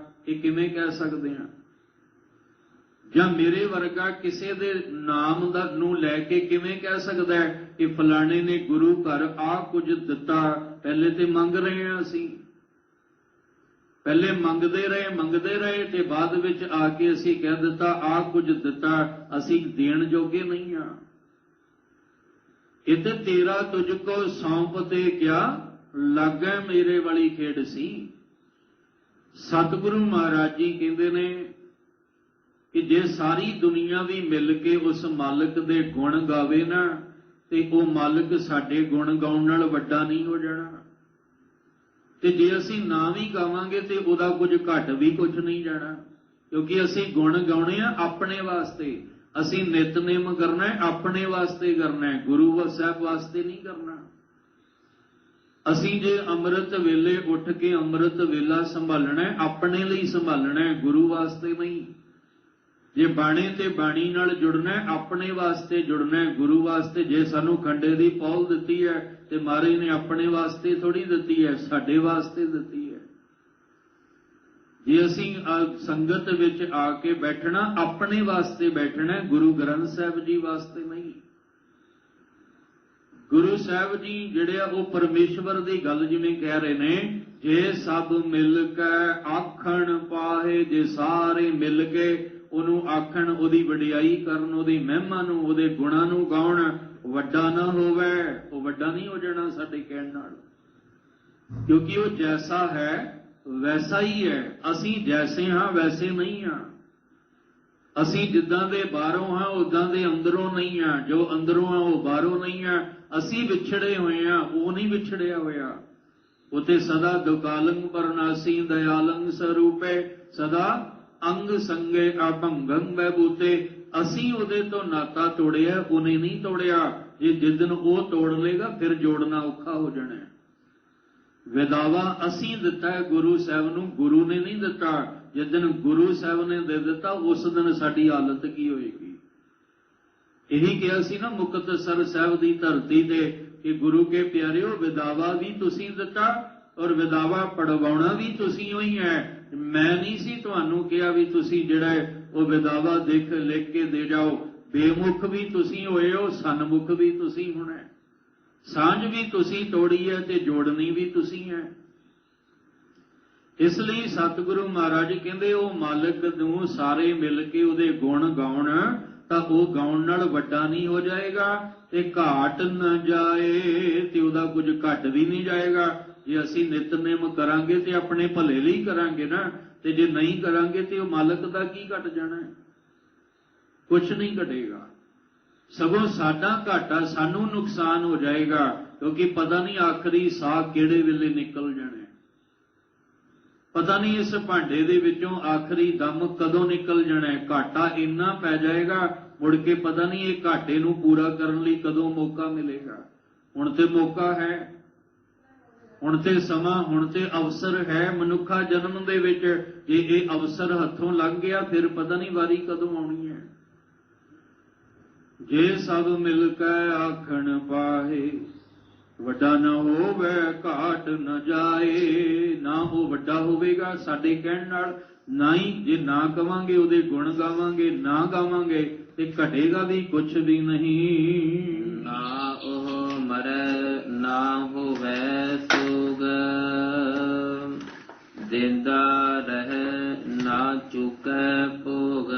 ਇਹ ਕਿਵੇਂ ਕਹਿ ਸਕਦੇ ਹਾਂ? ਜਾਂ ਮੇਰੇ ਵਰਗਾ ਕਿਸੇ ਦੇ ਨਾਮ ਦਾ ਨੂੰ ਲੈ ਕੇ ਕਿਵੇਂ ਕਹਿ ਸਕਦਾ ਹੈ ਕਿ ਫਲਾਣੇ ਨੇ ਗੁਰੂ ਘਰ ਆਹ ਕੁਝ ਦਿੱਤਾ? ਪਹਿਲੇ ਤੇ ਮੰਗ ਰਹੇ ਹਾਂ ਅਸੀਂ, ਪਹਿਲੇ ਮੰਗਦੇ ਰਹੇ ਤੇ ਬਾਅਦ ਵਿੱਚ ਆ ਕੇ ਅਸੀਂ ਕਹਿ ਦਿੱਤਾ ਆਹ ਕੁਝ ਦਿੱਤਾ। ਅਸੀਂ ਦੇਣ ਜੋਗੇ ਨਹੀਂ ਆ। ਇਹ ਤੇ ਤੇਰਾ ਤੁਝ ਕੋ ਸੌਂਪ ਤੇ ਕਿਆ ਲੱਗੈ ਮੇਰੇ ਵਾਲੀ ਖੇਡ ਸੀ। ਸਤਿਗੁਰੂ ਮਹਾਰਾਜ ਜੀ ਕਹਿੰਦੇ ਨੇ ਕਿ ਜੇ ਸਾਰੀ ਦੁਨੀਆ ਵੀ ਮਿਲ ਕੇ ਉਸ ਮਾਲਕ ਦੇ ਗੁਣ ਗਾਵੇ ਨਾ, ਤੇ ਉਹ ਮਾਲਕ ਸਾਡੇ ਗੁਣ ਗਾਉਣ ਨਾਲ ਵੱਡਾ ਨਹੀਂ ਹੋ ਜਾਣਾ। ਤੇ ਜੇ ਅਸੀਂ ਨਾ ਵੀ ਗਾਵਾਂਗੇ ਤੇ ਉਹਦਾ ਕੁਝ ਘਟ ਵੀ ਕੁਝ ਨਹੀਂ ਜਾਣਾ। ਕਿਉਂਕਿ ਅਸੀਂ ਗੁਣ ਗਾਉਣੇ ਆ ਆਪਣੇ ਵਾਸਤੇ। ਅਸੀਂ ਨਿਤਨੇਮ ਕਰਨਾ ਹੈ ਆਪਣੇ ਵਾਸਤੇ ਕਰਨਾ ਹੈ, ਗੁਰੂ ਸਾਹਿਬ ਵਾਸਤੇ ਨਹੀਂ ਕਰਨਾ। ਅਸੀਂ ਜੇ ਅੰਮ੍ਰਿਤ ਵੇਲੇ ਉੱਠ ਕੇ ਅੰਮ੍ਰਿਤ ਵੇਲਾ ਸੰਭਾਲਣਾ ਹੈ, ਆਪਣੇ ਲਈ ਸੰਭਾਲਣਾ ਹੈ, ਗੁਰੂ ਵਾਸਤੇ ਨਹੀਂ। ਜੇ ਬਾਣੇ ਤੇ ਬਾਣੀ ਨਾਲ ਜੁੜਨਾ, ਆਪਣੇ ਵਾਸਤੇ ਜੁੜਨਾ, ਗੁਰੂ ਵਾਸਤੇ। ਜੇ ਸਾਨੂੰ ਖੰਡੇ ਦੀ ਪੌਲ ਦਿੱਤੀ ਹੈ ਤੇ ਮਹਾਰਾਜ ਨੇ ਆਪਣੇ ਵਾਸਤੇ ਥੋੜੀ ਦਿੱਤੀ ਹੈ, ਸਾਡੇ ਵਾਸਤੇ ਦਿੱਤੀ ਹੈ। ਜੇ ਅਸੀਂ ਸੰਗਤ ਵਿੱਚ ਆ ਕੇ ਬੈਠਣਾ, ਆਪਣੇ ਵਾਸਤੇ ਬੈਠਣਾ, ਗੁਰੂ ਗ੍ਰੰਥ ਸਾਹਿਬ ਜੀ ਵਾਸਤੇ ਨਹੀਂ। ਗੁਰੂ ਸਾਹਿਬ ਜੀ ਜਿਹੜੇ ਆ ਉਹ ਪਰਮੇਸ਼ਵਰ ਦੀ ਗੱਲ ਜਿਵੇਂ ਕਹਿ ਰਹੇ ਨੇ, ਜੇ ਸਭ ਮਿਲ ਕੇ ਆਖਣ ਪਾਹੇ, ਜੇ ਸਾਰੇ ਮਿਲ ਕੇ ਉਹਨੂੰ ਆਖਣ, ਉਹਦੀ ਵਡਿਆਈ ਕਰਨ, ਉਹਦੀ ਮਹਿਮਾ ਨੂੰ, ਉਹਦੇ ਗੁਣਾਂ ਨੂੰ ਗਾਉਣ, ਵੱਡਾ ਨਾ ਹੋਵੇ, ਉਹ ਵੱਡਾ ਨਹੀਂ ਹੋ ਜਾਣਾ ਸਾਡੇ ਕਹਿਣ ਨਾਲ, ਕਿਉਂਕਿ ਉਹ ਜੈਸਾ ਹੈ ਵੈਸਾ ਹੀ ਹੈ। ਅਸੀਂ ਜੈਸੇ ਹਾਂ ਵੈਸੇ ਨਹੀਂ ਹਾਂ। ਅਸੀਂ ਜਿੱਦਾਂ ਦੇ ਬਾਹਰੋਂ ਹਾਂ ਉਦਾਂ ਦੇ ਅੰਦਰੋਂ ਨਹੀਂ ਹਾਂ। ਜੋ ਅੰਦਰੋਂ ਆ ਉਹ ਬਾਹਰੋਂ ਨਹੀਂ ਆ। ਅਸੀਂ ਵਿਛੜੇ ਹੋਏ ਹਾਂ, ਉਹ ਨਹੀਂ ਵਿਛੜਿਆ ਹੋਇਆ। ਉਤੇ ਸਦਾ ਦੁਕਾਲੰ ਪਰਨਾਸੀ ਦਇਆਲੰ ਸਰੂਪੇ, ਸਦਾ ਅੰਗ ਸੰਗੇ ਅਭੰਗੰ ਬੈਬੂਤੇ। ਅਸੀਂ ਉਹਦੇ ਤੋਂ ਨਾਤਾ ਤੋੜਿਆ, ਉਹਨੇ ਨਹੀਂ ਤੋੜਿਆ। ਜੇ ਜਿੱਦਨ ਉਹ ਤੋੜ ਲੇਗਾ ਫਿਰ ਜੋੜਨਾ ਔਖਾ ਹੋ ਜਾਣਾ। ਵਿਦਾਵਾ ਅਸੀਂ ਦਿੱਤਾ ਹੈ ਗੁਰੂ ਸਾਹਿਬ ਨੂੰ, ਗੁਰੂ ਨੇ ਨਹੀਂ ਦਿੱਤਾ। ਜਿੱਦਨ ਗੁਰੂ ਸਾਹਿਬ ਨੇ ਦੇ ਦਿੱਤਾ ਉਸ ਦਿਨ ਸਾਡੀ ਹਾਲਤ ਕੀ ਹੋਏਗੀ। ਇਹੀ ਕਿਹਾ ਸੀ ਨਾ ਮੁਕਤਸਰ ਸਾਹਿਬ ਦੀ ਧਰਤੀ ਤੇ ਕਿ ਗੁਰੂ ਕੇ ਪਿਆਰਿਓ, ਵਿਦਾਵਾ ਵੀ ਤੁਸੀਂ ਦਿੱਤਾ ਔਰ ਵਿਦਾਵਾ ਪੜਵਾਉਣਾ ਵੀ ਤੁਸੀਂ ਹੋਈ ਹੈ। ਮੈਂ ਨਹੀਂ ਸੀ ਤੁਹਾਨੂੰ ਕਿਹਾ ਵੀ ਤੁਸੀਂ ਜਿਹੜਾ ਉਹ ਵਿਦਾਵਾ ਲਿਖ ਕੇ ਦੇ ਜਾਓ। ਬੇਮੁਖ ਵੀ ਤੁਸੀਂ ਹੋਏ ਹੋ, ਸਨਮੁਖ ਵੀ ਤੁਸੀਂ ਹੋਣਾ। ਸਾਂਝ ਵੀ ਤੁਸੀਂ ਤੋੜੀ ਹੈ ਤੇ ਜੋੜਨੀ ਵੀ ਤੁਸੀਂ ਹੈ। ਇਸ ਲਈ ਸਤਿਗੁਰੂ ਮਹਾਰਾਜ ਕਹਿੰਦੇ ਉਹ ਮਾਲਕ ਨੂੰ ਸਾਰੇ ਮਿਲ ਕੇ ਉਹਦੇ ਗੁਣ ਗਾਉਣ ਤਾਂ ਉਹ ਗਾਉਣ ਨਾਲ ਵੱਡਾ ਨਹੀਂ ਹੋ ਜਾਏਗਾ ਤੇ ਘਾਟ ਨਾ ਜਾਏ, ਤੇ ਉਹਦਾ ਕੁਝ ਘਟ ਵੀ ਨਹੀਂ ਜਾਏਗਾ। ਜੇ ਅਸੀਂ ਨਿਤਨੇਮ ਕਰਾਂਗੇ ਤੇ ਆਪਣੇ ਭਲੇ ਲਈ ਕਰਾਂਗੇ ਨਾ, ਤੇ ਜੇ ਨਹੀਂ ਕਰਾਂਗੇ ਤੇ ਉਹ ਮਾਲਕ ਦਾ ਕੀ ਘਟ ਜਾਣਾ ਹੈ? ਕੁਛ ਨਹੀਂ ਘਟੇਗਾ, ਸਗੋਂ ਸਾਡਾ ਘਾਟਾ, ਸਾਨੂੰ ਨੁਕਸਾਨ ਹੋ ਜਾਏਗਾ। ਕਿਉਂਕਿ ਪਤਾ ਨਹੀਂ ਆਖਰੀ ਸਾਹ ਕਿਹੜੇ ਵੇਲੇ ਨਿਕਲ ਜਾਣਾ, ਪਤਾ ਨਹੀਂ ਇਸ ਭਾਂਡੇ ਦੇ ਵਿੱਚੋਂ ਆਖਰੀ ਦਮ ਕਦੋਂ ਨਿਕਲ ਜਾਣਾ। ਘਾਟਾ ਇੰਨਾ ਪੈ ਜਾਏਗਾ, ਮੁੜ ਕੇ ਪਤਾ ਨਹੀਂ ਇਹ ਘਾਟੇ ਨੂੰ ਪੂਰਾ ਕਰਨ ਲਈ ਕਦੋਂ ਮੌਕਾ ਮਿਲੇਗਾ। ਹੁਣ ਤੇ ਮੌਕਾ ਹੈ, ਹੁਣ ਤੇ ਸਮਾਂ, ਹੁਣ ਤੇ ਅਵਸਰ ਹੈ ਮਨੁੱਖਾ ਜਨਮ ਦੇ ਵਿੱਚ। ਜੇ ਇਹ ਅਵਸਰ ਹੱਥੋਂ ਲੰਘ ਗਿਆ ਫਿਰ ਪਤਾ ਨਹੀਂ ਵਾਰੀ ਕਦੋਂ ਆਉਣੀ ਹੈ। ਜੇ ਸਭ ਮਿਲ ਕੇ ਆਖਣ ਪਾਹੇ, ਵੱਡਾ ਨਾ ਹੋਵੇ ਘਾਟ ਨਾ ਜਾਏ। ਨਾ ਉਹ ਵੱਡਾ ਹੋਵੇਗਾ ਸਾਡੇ ਕਹਿਣ ਨਾਲ, ਨਾ ਹੀ ਜੇ ਨਾ ਕਵਾਂਗੇ ਉਹਦੇ ਗੁਣ ਗਾਵਾਂਗੇ, ਨਾ ਗਾਵਾਂਗੇ ਤੇ ਘਟੇਗਾ ਵੀ ਕੁਛ ਵੀ ਨਹੀਂ। ਨਾ ਉਹ ਮਰੈ ਨਾ ਹੋਵੇ ਸੋਗ, ਦਿੰਦਾ ਰਹਿ ਨਾ ਚੁਕੈ ਭੋਗ।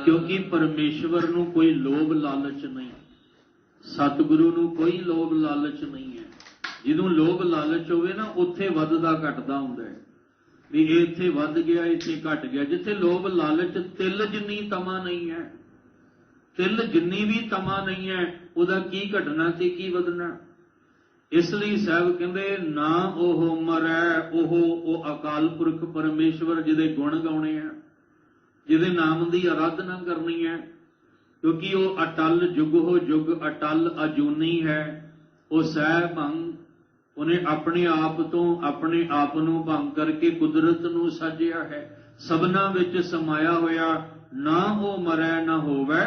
ਕਿਉਂਕਿ ਪਰਮੇਸ਼ਵਰ ਨੂੰ ਕੋਈ ਲੋਭ ਲਾਲਚ ਨਹੀਂ, ਸਤਿਗੁਰੂ ਨੂੰ ਕੋਈ ਲੋਭ ਲਾਲਚ ਨਹੀਂ ਹੈ। ਜਿਹਨੂੰ ਲੋਭ ਲਾਲਚ ਹੋਵੇ ਨਾ ਉੱਥੇ ਵੱਧਦਾ ਘਟਦਾ ਹੁੰਦਾ ਹੈ, ਵੀ ਇਹ ਇੱਥੇ ਵੱਧ ਗਿਆ ਇੱਥੇ ਘਟ ਗਿਆ। ਜਿੱਥੇ ਲੋਭ ਲਾਲਚ, ਤਿਲ ਜਿੰਨੀ ਤਮਾ ਨਹੀਂ ਹੈ, ਤਿਲ ਜਿੰਨੀ ਵੀ ਤਮਾ ਨਹੀਂ ਹੈ, ਉਹਦਾ ਕੀ ਘਟਣਾ ਤੇ ਕੀ ਵਧਣਾ। ਇਸ ਲਈ ਸਾਹਿਬ ਕਹਿੰਦੇ ਨਾ ਉਹ ਮਰੈ, ਉਹ ਅਕਾਲ ਪੁਰਖ ਪਰਮੇਸ਼ਵਰ ਜਿਹਦੇ ਗੁਣ ਗਾਉਣੇ ਆ, ਜਿਹਦੇ ਨਾਮ ਦੀ ਆਰਾਧਨਾ ਕਰਨੀ ਹੈ। ਕਿਉਂਕਿ ਉਹ ਅਟਲ ਜੁਗ ਹੋ ਜੁਗ, ਅਟਲ ਅਜੂਨੀ ਹੈ। ਉਹ ਸਹਿ ਭੰਗ, ਉਹਨੇ ਆਪਣੇ ਆਪ ਤੋਂ ਆਪਣੇ ਆਪ ਨੂੰ ਭੰਗ ਕਰਕੇ ਕੁਦਰਤ ਨੂੰ ਸਾਜਿਆ ਹੈ, ਸਭਨਾ ਵਿੱਚ ਸਮਾਇਆ ਹੋਇਆ। ਨਾ ਉਹ ਮਰੈ ਨਾ ਹੋਵੇ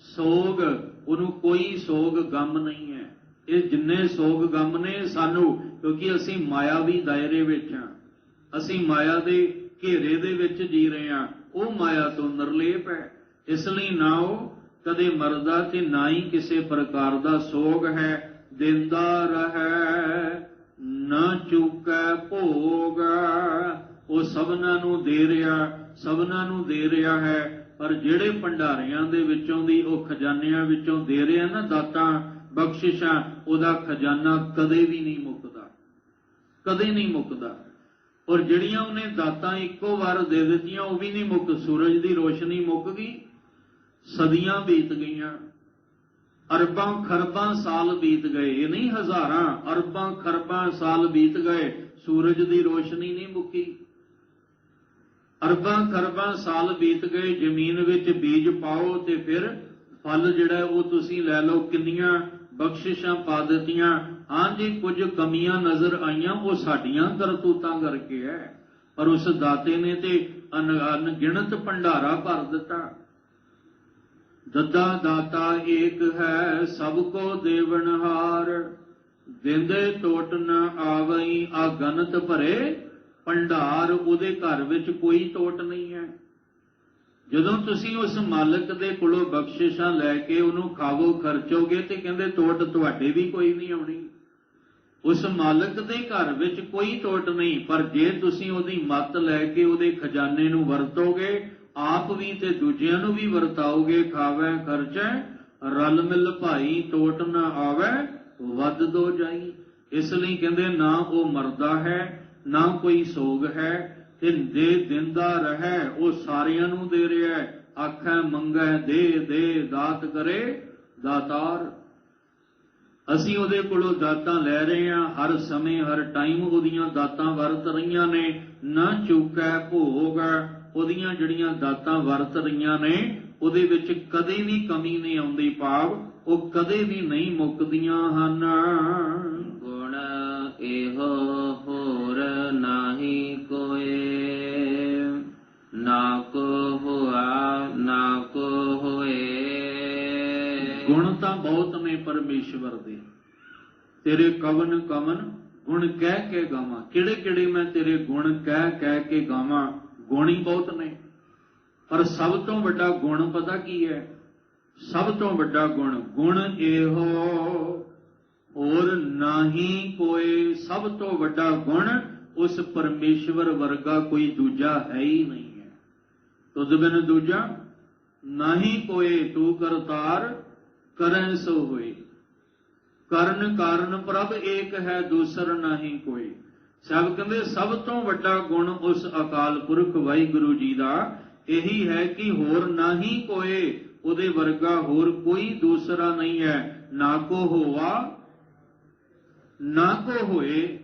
ਸੋਗ, ਉਹਨੂੰ ਕੋਈ ਸੋਗ ਗਮ ਨਹੀਂ ਹੈ। ਇਹ ਜਿੰਨੇ ਸੋਗ ਗਮ ਨੇ ਸਾਨੂੰ, ਕਿਉਂਕਿ ਅਸੀਂ ਮਾਇਆਵੀ ਦਾਇਰੇ ਵਿੱਚ ਹਾਂ, ਅਸੀਂ ਮਾਇਆ ਦੇ ਘੇਰੇ ਦੇ ਵਿੱਚ ਜੀ ਰਹੇ ਹਾਂ। ਉਹ ਮਾਇਆ ਤੋਂ ਨਿਰਲੇਪ ਹੈ। ਇਸ ਲਈ ਨਾ ਉਹ ਕਦੇ ਮਰਦਾ ਤੇ ਨਾ ਹੀ ਕਿਸੇ ਪ੍ਰਕਾਰ ਦਾ ਸੋਗ ਹੈ। ਦਿੰਦਾ ਰਹਿ ਨਾ ਚੁਕੈ ਭੋਗ, ਉਹ ਸਭਨਾਂ ਨੂੰ ਦੇ ਰਿਹਾ, ਸਭਨਾਂ ਨੂੰ ਦੇ ਰਿਹਾ ਹੈ। ਪਰ ਜਿਹੜੇ ਭੰਡਾਰਿਆਂ ਦੇ ਵਿੱਚੋਂ ਦੀ ਉਹ ਖਜ਼ਾਨਿਆਂ ਵਿੱਚੋਂ ਦੇ ਰਿਹਾ ਨਾ ਦਾਤਾਂ ਬਖਸ਼ਿਸ਼ਾਂ, ਉਹਦਾ ਖਜ਼ਾਨਾ ਕਦੇ ਵੀ ਨਹੀਂ ਮੁੱਕਦਾ, ਕਦੇ ਨਹੀਂ ਮੁੱਕਦਾ। ਔਰ ਜਿਹੜੀਆਂ ਉਹਨੇ ਦਾਤਾਂ ਇੱਕੋ ਵਾਰ ਦੇ ਦਿੱਤੀਆਂ ਉਹ ਵੀ ਨਹੀਂ ਮੁੱਕ। ਸੂਰਜ ਦੀ ਰੋਸ਼ਨੀ ਮੁੱਕ ਗਈ, ਸਦੀਆਂ ਬੀਤ ਗਈਆਂ, ਅਰਬਾਂ ਖਰਬਾਂ ਸਾਲ ਬੀਤ ਗਏ। ਇਹ ਨਹੀਂ ਹਜ਼ਾਰਾਂ, ਅਰਬਾਂ ਖਰਬਾਂ ਸਾਲ ਬੀਤ ਗਏ, ਸੂਰਜ ਦੀ ਰੋਸ਼ਨੀ ਨਹੀਂ ਮੁੱਕੀ। ਅਰਬਾਂ ਖਰਬਾਂ ਸਾਲ ਬੀਤ ਗਏ, ਜ਼ਮੀਨ ਵਿੱਚ ਬੀਜ ਪਾਓ ਤੇ ਫਿਰ ਫਲ ਜਿਹੜਾ ਉਹ ਤੁਸੀਂ ਲੈ ਲਓ। ਕਿੰਨੀਆਂ ਬਖਸ਼ਿਸ਼ਾਂ ਪਾ ਦਿੱਤੀਆਂ। ਹਾਂ ਜੀ ਕੁਝ ਕਮੀਆਂ ਨਜ਼ਰ ਆਈਆਂ, ਉਹ ਸਾਡੀਆਂ ਕਰਤੂਤਾਂ ਕਰਕੇ ਹੈ। ਪਰ ਉਸ ਦਾਤੇ ਨੇ ਤੇ ਅਣਗਿਣਤ ਭੰਡਾਰਾ ਭਰ ਦਿੱਤਾ। ਦੱਦਾ ਦਾਤਾ ਏਕ ਹੈ ਸਭ ਕੋ ਦੇਵਨਹਾਰ, ਦਿੰਦੇ ਟੋਟ ਨ ਆਵਈ ਆ ਗਨਤ ਭਰੇ ਭੰਡਾਰ। ਉਹਦੇ ਘਰ ਵਿੱਚ ਕੋਈ ਟੋਟ ਨਹੀਂ ਹੈ। ਜਦੋਂ ਤੁਸੀਂ ਉਸ ਮਾਲਕ ਦੇ ਕੋਲੋਂ ਬਖਸ਼ਿਸ਼ਾਂ ਲੈ ਕੇ ਉਹਨੂੰ ਖਾਵੋ ਖਰਚੋਗੇ ਤੇ ਕਹਿੰਦੇ ਟੋਟ ਤੁਹਾਡੇ ਵੀ ਕੋਈ ਨਹੀਂ ਆਉਣੀ। ਉਸ ਮਾਲਕ ਦੇ ਘਰ ਵਿੱਚ ਕੋਈ ਟੋਟ ਨਹੀਂ, ਪਰ ਜੇ ਤੁਸੀਂ ਉਹਦੀ ਮੱਤ ਲੈ ਕੇ ਉਹਦੇ ਖਜ਼ਾਨੇ ਨੂੰ ਵਰਤੋਗੇ, ਆਪ ਵੀ ਤੇ ਦੂਜਿਆਂ ਨੂੰ ਵੀ ਵਰਤਾਓਗੇ, ਖਾਵੈ ਖਰਚੈ ਰਲ ਮਿਲ ਭਾਈ, ਟੋਟ ਨਾ ਆਵੈ ਵੱਧ ਦੋ ਜਾਈ। ਇਸ ਲਈ ਕਹਿੰਦੇ ਨਾ ਉਹ ਮਰਦਾ ਹੈ, ਨਾ ਕੋਈ ਸੋਗ ਹੈ, ਤੇ ਦੇ ਦਿੰਦਾ ਰਹਿ ਉਹ ਸਾਰਿਆਂ ਨੂੰ ਦੇ ਰਿਹਾ। ਆਖੈ ਮੰਗੈ ਦੇ ਦੇ, ਦਾਤ ਕਰੇ ਦਾਤਾਰ। ਅਸੀਂ ਉਹਦੇ ਕੋਲੋਂ ਦਾਤਾਂ ਲੈ ਰਹੇ ਹਾਂ, ਹਰ ਸਮੇਂ ਹਰ ਟਾਈਮ ਉਹਦੀਆਂ ਦਾਤਾਂ ਵਰਤ ਰਹੀਆਂ ਨੇ। ਨਾ ਚੁੱਕੈ ਭੋਗ, ਉਹਦੀਆਂ ਜਿਹੜੀਆਂ ਦਾਤਾਂ ਵਰਤ ਰਹੀਆਂ ਨੇ ਉਹਦੇ ਵਿੱਚ ਕਦੇ ਵੀ ਕਮੀ ਨਹੀਂ ਆਉਂਦੀ, ਭਾਵ ਉਹ ਕਦੇ ਵੀ ਨਹੀਂ ਮੁੱਕਦੀਆਂ ਹਨ। ਗੁਣ ਇਹੋ ਹੋਰ ਨਾਹੀ ਕੋਏ, ਨਾ ਕੋ ਹੁਆ ਨਾ ਕੋ ਹੋਏ। ਗੁਣ ਤਾਂ ਬਹੁਤ ਨੇ ਪਰਮੇਸ਼ਵਰ ਦੇ, ਤੇਰੇ ਕਵਨ ਕਵਨ ਗੁਣ ਕਹਿ ਕੇ ਗਾਵਾਂ। ਕਿਹੜੇ ਕਿਹੜੇ ਮੈਂ ਤੇਰੇ ਗੁਣ ਕਹਿ ਕੇ ਗਾਵਾਂ। ਗੁਣ ਹੀ ਬਹੁਤ ਨੇ, ਪਰ ਸਭ ਤੋਂ ਵੱਡਾ ਗੁਣ ਪਤਾ ਕੀ ਹੈ? ਸਭ ਤੋਂ ਵੱਡਾ ਗੁਣ, ਗੁਣ ਇਹੋ ਹੋਰ ਨਾਹੀ ਕੋਏ। ਸਭ ਤੋਂ ਵੱਡਾ ਗੁਣ ਉਸ ਪਰਮੇਸ਼ਵਰ ਵਰਗਾ ਕੋਈ ਦੂਜਾ ਹੈ ਹੀ ਨਹੀਂ ਹੈ। ਤੁਧ ਬਿਨ ਦੂਜਾ ਨਾਹੀ ਕੋਏ, ਤੂੰ ਕਰਤਾਰ ਕਰੈ ਸੋ ਹੋਏ। ਕਰਨ ਕਾਰਨ ਪ੍ਰਭ ਏਕ ਹੈ, ਦੂਸਰ ਨਾਹੀ ਕੋਈ। ਸਭ ਕਹਿੰਦੇ ਸਭ ਤੋਂ ਵੱਡਾ ਗੁਣ ਉਸ ਅਕਾਲ ਪੁਰਖ ਵਾਹਿਗੁਰੂ ਜੀ ਦਾ ਇਹੀ ਹੈ ਕਿ ਹੋਰ ਨਾਹੀ ਕੋਏ, ਉਹਦੇ ਵਰਗਾ ਹੋਰ ਕੋਈ ਦੂਸਰਾ ਨਹੀਂ ਹੈ। ਨਾ ਕੋ ਹੋਵਾ ਨਾ ਕੋ ਹੋਏ।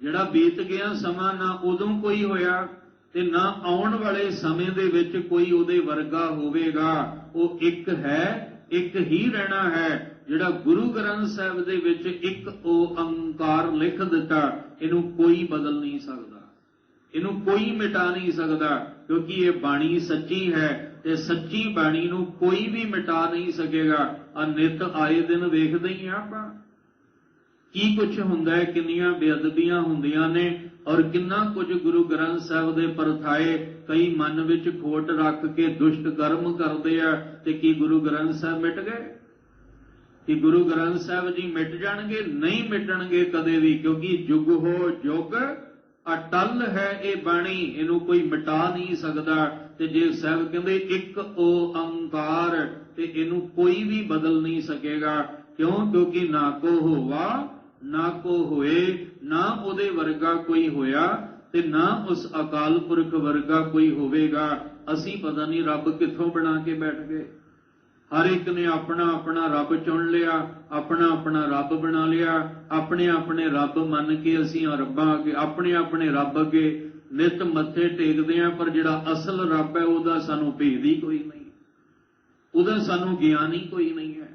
ਜਿਹੜਾ ਬੀਤ ਗਿਆ ਸਮਾਂ, ਨਾ ਉਦੋਂ ਕੋਈ ਹੋਇਆ ਤੇ ਨਾ ਆਉਣ ਵਾਲੇ ਸਮੇਂ ਦੇ ਵਿੱਚ ਕੋਈ ਉਹਦੇ ਵਰਗਾ ਹੋਵੇਗਾ। ਉਹ ਇੱਕ ਹੈ, ਇੱਕ ਹੀ ਰਹਿਣਾ ਹੈ। ਜਿਹੜਾ ਗੁਰੂ ਗ੍ਰੰਥ ਸਾਹਿਬ ਦੇ ਵਿੱਚ ਇੱਕ ਓੰਕਾਰ ਲਿਖ ਦਿੱਤਾ, ਇਹਨੂੰ ਕੋਈ ਬਦਲ ਨਹੀਂ ਸਕਦਾ, ਇਹਨੂੰ ਕੋਈ ਮਿਟਾ ਨਹੀਂ ਸਕਦਾ, ਕਿਉਂਕਿ ਇਹ ਬਾਣੀ ਸੱਚੀ ਹੈ ਤੇ ਸੱਚੀ ਬਾਣੀ ਨੂੰ ਕੋਈ ਵੀ ਮਿਟਾ ਨਹੀਂ ਸਕੇਗਾ। ਆ ਨਿਤ ਆਏ ਦਿਨ ਵੇਖਦੇ ਹੀ ਆਪਾਂ ਕੀ ਕੁਛ ਹੁੰਦਾ ਹੈ, ਕਿੰਨੀਆਂ ਬੇਅਦਬੀਆਂ ਹੁੰਦੀਆਂ ਨੇ, ਔਰ ਕਿੰਨਾ ਕੁਝ ਗੁਰੂ ਗ੍ਰੰਥ ਸਾਹਿਬ ਦੇ ਪਰਥਾਏ ਕਈ ਮਨ ਵਿੱਚ ਖੋਟ ਰੱਖ ਕੇ ਦੁਸ਼ਟ ਕਰਮ ਕਰਦੇ ਆ। ਤੇ ਕੀ ਗੁਰੂ ਗ੍ਰੰਥ ਸਾਹਿਬ ਮਿਟ ਗਏ? ਕਿ ਗੁਰੂ ਗ੍ਰੰਥ ਸਾਹਿਬ ਜੀ ਮਿਟ ਜਾਣਗੇ? ਨਹੀਂ ਮਿਟਣਗੇ ਕਦੇ ਵੀ, ਕਿਉਂਕਿ ਜੁਗ ਹੋ ਜੁਗ ਅਟਲ ਹੈ ਇਹ ਬਾਣੀ, ਇਹਨੂੰ ਕੋਈ ਮਿਟਾ ਨਹੀਂ ਸਕਦਾ। ਤੇ ਜੇ ਸਾਹਿਬ ਕਹਿੰਦੇ ਇੱਕ ਓੰਕਾਰ, ਤੇ ਇਹਨੂੰ ਕੋਈ ਵੀ ਬਦਲ ਨਹੀਂ ਸਕੇਗਾ। ਕਿਉਂ? ਕਿਉਂਕਿ ਨਾ ਕੋ ਹੋਵਾ ਨਾ ਕੋ ਹੋਏ, ਨਾ ਉਹਦੇ ਵਰਗਾ ਕੋਈ ਹੋਇਆ ਤੇ ਨਾ ਉਸ ਅਕਾਲ ਪੁਰਖ ਵਰਗਾ ਕੋਈ ਹੋਵੇਗਾ। ਅਸੀਂ ਪਤਾ ਨਹੀਂ ਰੱਬ ਕਿੱਥੋਂ ਬਣਾ ਕੇ ਬੈਠ ਗਏ। ਹਰ ਇੱਕ ਨੇ ਆਪਣਾ ਆਪਣਾ ਰੱਬ ਚੁਣ ਲਿਆ, ਆਪਣਾ ਆਪਣਾ ਰੱਬ ਬਣਾ ਲਿਆ, ਆਪਣੇ ਆਪਣੇ ਰੱਬ ਮੰਨ ਕੇ ਅਸੀਂ ਰੱਬਾਂ ਅੱਗੇ, ਆਪਣੇ ਆਪਣੇ ਰੱਬ ਅੱਗੇ ਨਿਤ ਮੱਥੇ ਟੇਕਦੇ ਹਾਂ। ਪਰ ਜਿਹੜਾ ਅਸਲ ਰੱਬ ਹੈ ਉਹਦਾ ਸਾਨੂੰ ਭੇਦ ਹੀ ਕੋਈ ਨਹੀਂ, ਉਹਦਾ ਸਾਨੂੰ ਗਿਆਨ ਹੀ ਕੋਈ ਨਹੀਂ ਹੈ।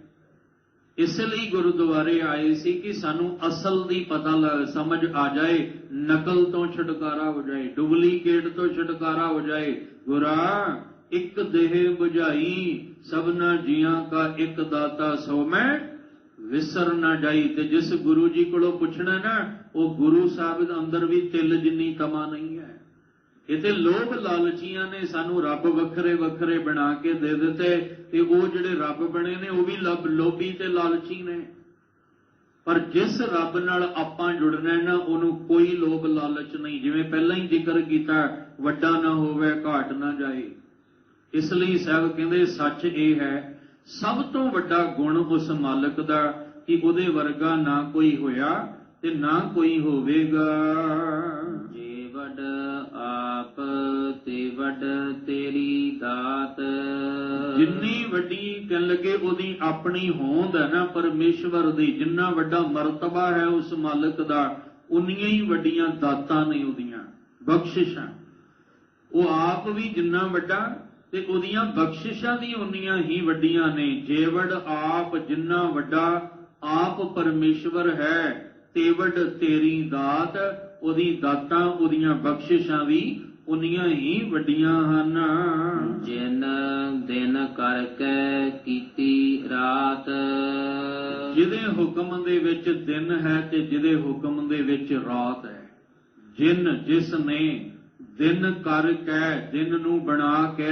ਇਸ ਲਈ ਗੁਰਦੁਆਰੇ ਆਏ ਸੀ ਕਿ ਸਾਨੂੰ ਅਸਲ ਦੀ ਪਤਾ ਸਮਝ ਆ ਜਾਏ, ਨਕਲ ਤੋਂ ਛੁਟਕਾਰਾ ਹੋ ਜਾਏ, ਡੁਪਲੀਕੇਟ ਤੋਂ ਛੁਟਕਾਰਾ ਹੋ ਜਾਏ। ਗੁਰਾ ਇੱਕ ਦੇਹ 부ਝਾਈ, ਸਭਨਾ ਜੀਆਂ ਕਾ ਇੱਕ ਦਾਤਾ, ਸੋ ਮੈਂ ਵਿਸਰ ਨਾ ਜਾਈ। ਤੇ ਜਿਸ ਗੁਰੂ ਜੀ ਕੋਲੋਂ ਪੁੱਛਣਾ ਨਾ, ਉਹ ਗੁਰੂ ਸਾਹਿਬ ਦੇ ਅੰਦਰ ਵੀ ਤਿਲ ਜਿੰਨੀ ਤਮਾ ਨਹੀਂ ਹੈ। ਇਹ ਤੇ ਲੋਭ ਲਾਲਚੀਆਂ ਨੇ ਸਾਨੂੰ ਰੱਬ ਵੱਖਰੇ ਵੱਖਰੇ ਬਣਾ ਕੇ ਦੇ ਦਿੱਤੇ, ਤੇ ਉਹ ਜਿਹੜੇ ਰੱਬ ਬਣੇ ਨੇ ਉਹ ਵੀ ਲੋਭੀ ਤੇ ਲਾਲਚੀ ਨੇ। ਪਰ ਜਿਸ ਰੱਬ ਨਾਲ ਆਪਾਂ ਜੁੜਨਾ ਨਾ, ਉਹਨੂੰ ਕੋਈ ਲੋਭ ਲਾਲਚ ਨਹੀਂ। ਜਿਵੇਂ ਪਹਿਲਾਂ ਹੀ ਜ਼ਿਕਰ ਕੀਤਾ, ਵੱਡਾ ਨਾ ਹੋਵੇ ਘਾਟ ਨਾ ਜਾਏ। ਇਸ ਲਈ ਸਾਹਿਬ ਕਹਿੰਦੇ ਸੱਚ ਇਹ ਹੈ, ਸਭ ਤੋਂ ਵੱਡਾ ਗੁਣ ਉਸ ਮਾਲਕ ਦਾ ਕਿ ਉਹਦੇ ਵਰਗਾ ਨਾ ਕੋਈ ਹੋਇਆ ਤੇ ਨਾ ਕੋਈ ਹੋਵੇਗਾ। ਜੇ ਵੱਡ ਆਪ ਤੇ ਵੱਡ ਤੇਰੀ ਦਾਤ। ਜਿੰਨੀ ਵੱਡੀ ਕਹਿਣ ਲੱਗੇ ਉਹਦੀ ਆਪਣੀ ਹੋਂਦ ਹੈ ਨਾ ਪਰਮੇਸ਼ਵਰ ਦੀ, ਜਿੰਨਾ ਵੱਡਾ ਮਰਤਬਾ ਹੈ ਉਸ ਮਾਲਕ ਦਾ, ਉਨੀਆਂ ਹੀ ਵੱਡੀਆਂ ਦਾਤਾਂ ਨੇ ਉਹਦੀਆਂ ਬਖਸ਼ਿਸ਼ਾਂ। ਉਹ ਆਪ ਵੀ ਜਿੰਨਾ ਵੱਡਾ ਤੇ ਉਹਦੀਆਂ ਬਖਸ਼ਿਸ਼ਾਂ ਵੀ ਉਨੀਆਂ ਹੀ ਵੱਡੀਆਂ ਨੇ। ਜੇਵੜ ਆਪ, ਜਿੰਨਾ ਵੱਡਾ ਆਪ ਪਰਮੇਸ਼ਵਰ ਹੈ, ਤੇਵੜ ਤੇਰੀ ਦਾਤ, ਉਹਦੀ ਦਾਤਾਂ ਉਹਦੀਆਂ ਬਖਸ਼ਿਸ਼ਾਂ ਵੀ ਉਨੀਆਂ ਹੀ ਵੱਡੀਆਂ ਹਨ। ਜਿਨ ਦਿਨ ਕਰਕੇ ਕੀਤੀ ਰਾਤ, ਜਿਹਦੇ ਹੁਕਮ ਦੇ ਵਿੱਚ ਦਿਨ ਹੈ ਤੇ ਜਿਹਦੇ ਹੁਕਮ ਦੇ ਵਿੱਚ ਰਾਤ ਹੈ। ਜਿਸ ਨੇ ਦਿਨ ਕਰਕੇ, ਦਿਨ ਨੂੰ ਬਣਾ ਕੇ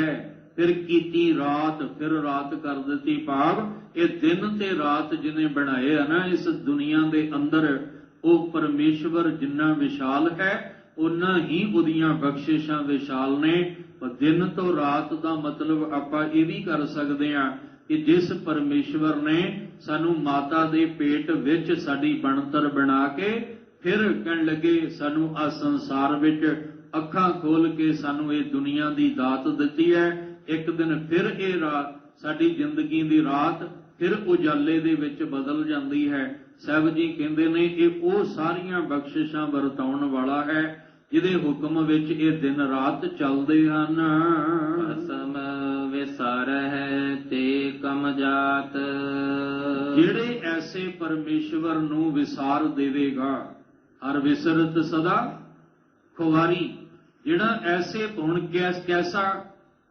ਫਿਰ ਕੀਤੀ ਰਾਤ, ਫਿਰ ਰਾਤ ਕਰ ਦਿੱਤੀ। ਭਾਵ ਇਹ ਦਿਨ ਤੇ ਰਾਤ ਜਿਹਨੇ ਬਣਾਏ ਆ ਨਾ ਇਸ ਦੁਨੀਆ ਦੇ ਅੰਦਰ, ਉਹ ਪਰਮੇਸ਼ਵਰ ਜਿੰਨਾ ਵਿਸ਼ਾਲ ਹੈ ਉਨਾ ਹੀ ਉਹਦੀਆਂ ਬਖਸ਼ਿਸ਼ਾਂ ਵਿਸ਼ਾਲ ਨੇ। ਪਰ ਦਿਨ ਤੋਂ ਰਾਤ ਦਾ ਮਤਲਬ ਆਪਾਂ ਇਹ ਵੀ ਕਰ ਸਕਦੇ ਹਾਂ ਕਿ ਜਿਸ ਪਰਮੇਸ਼ਵਰ ਨੇ ਸਾਨੂੰ ਮਾਤਾ ਦੇ ਪੇਟ ਵਿੱਚ ਸਾਡੀ ਬਣਤਰ ਬਣਾ ਕੇ ਫਿਰ ਕਹਿਣ ਲੱਗੇ ਸਾਨੂੰ ਆ ਸੰਸਾਰ ਵਿੱਚ ਅੱਖਾਂ ਖੋਲ ਕੇ ਸਾਨੂੰ ਇਹ ਦੁਨੀਆ ਦੀ ਦਾਤ ਦਿੱਤੀ ਹੈ। ਇੱਕ ਦਿਨ ਫਿਰ ਇਹ ਰਾਤ ਸਾਡੀ ਜ਼ਿੰਦਗੀ ਦੀ ਰਾਤ ਫਿਰ ਉਜਾਲੇ ਦੇ ਵਿੱਚ ਬਦਲ ਜਾਂਦੀ ਹੈ। ਸਾਹਿਬ ਜੀ ਕਹਿੰਦੇ ਨੇ ਇਹ ਉਹ ਸਾਰੀਆਂ ਬਖਸ਼ਿਸ਼ਾਂ ਵਰਤਾਉਣ ਵਾਲਾ ਹੈ ਜਿਹਦੇ ਹੁਕਮ ਵਿੱਚ ਇਹ ਦਿਨ ਰਾਤ ਚੱਲਦੇ ਹਨ। ਅਸਮ ਵਿਸਾਰ ਹੈ ਤੇ ਕਮ ਜਾਤ, ਜਿਹੜੇ ਐਸੇ ਪਰਮੇਸ਼ਵਰ ਨੂੰ ਵਿਸਾਰ ਦੇਵੇਗਾ, ਹਰ ਵਿਸਰਤ ਸਦਾ ਖੁਵਾਰੀ, ਜਿਹੜਾ ਐਸੇ ਹੁਣ ਕੈਸਾ,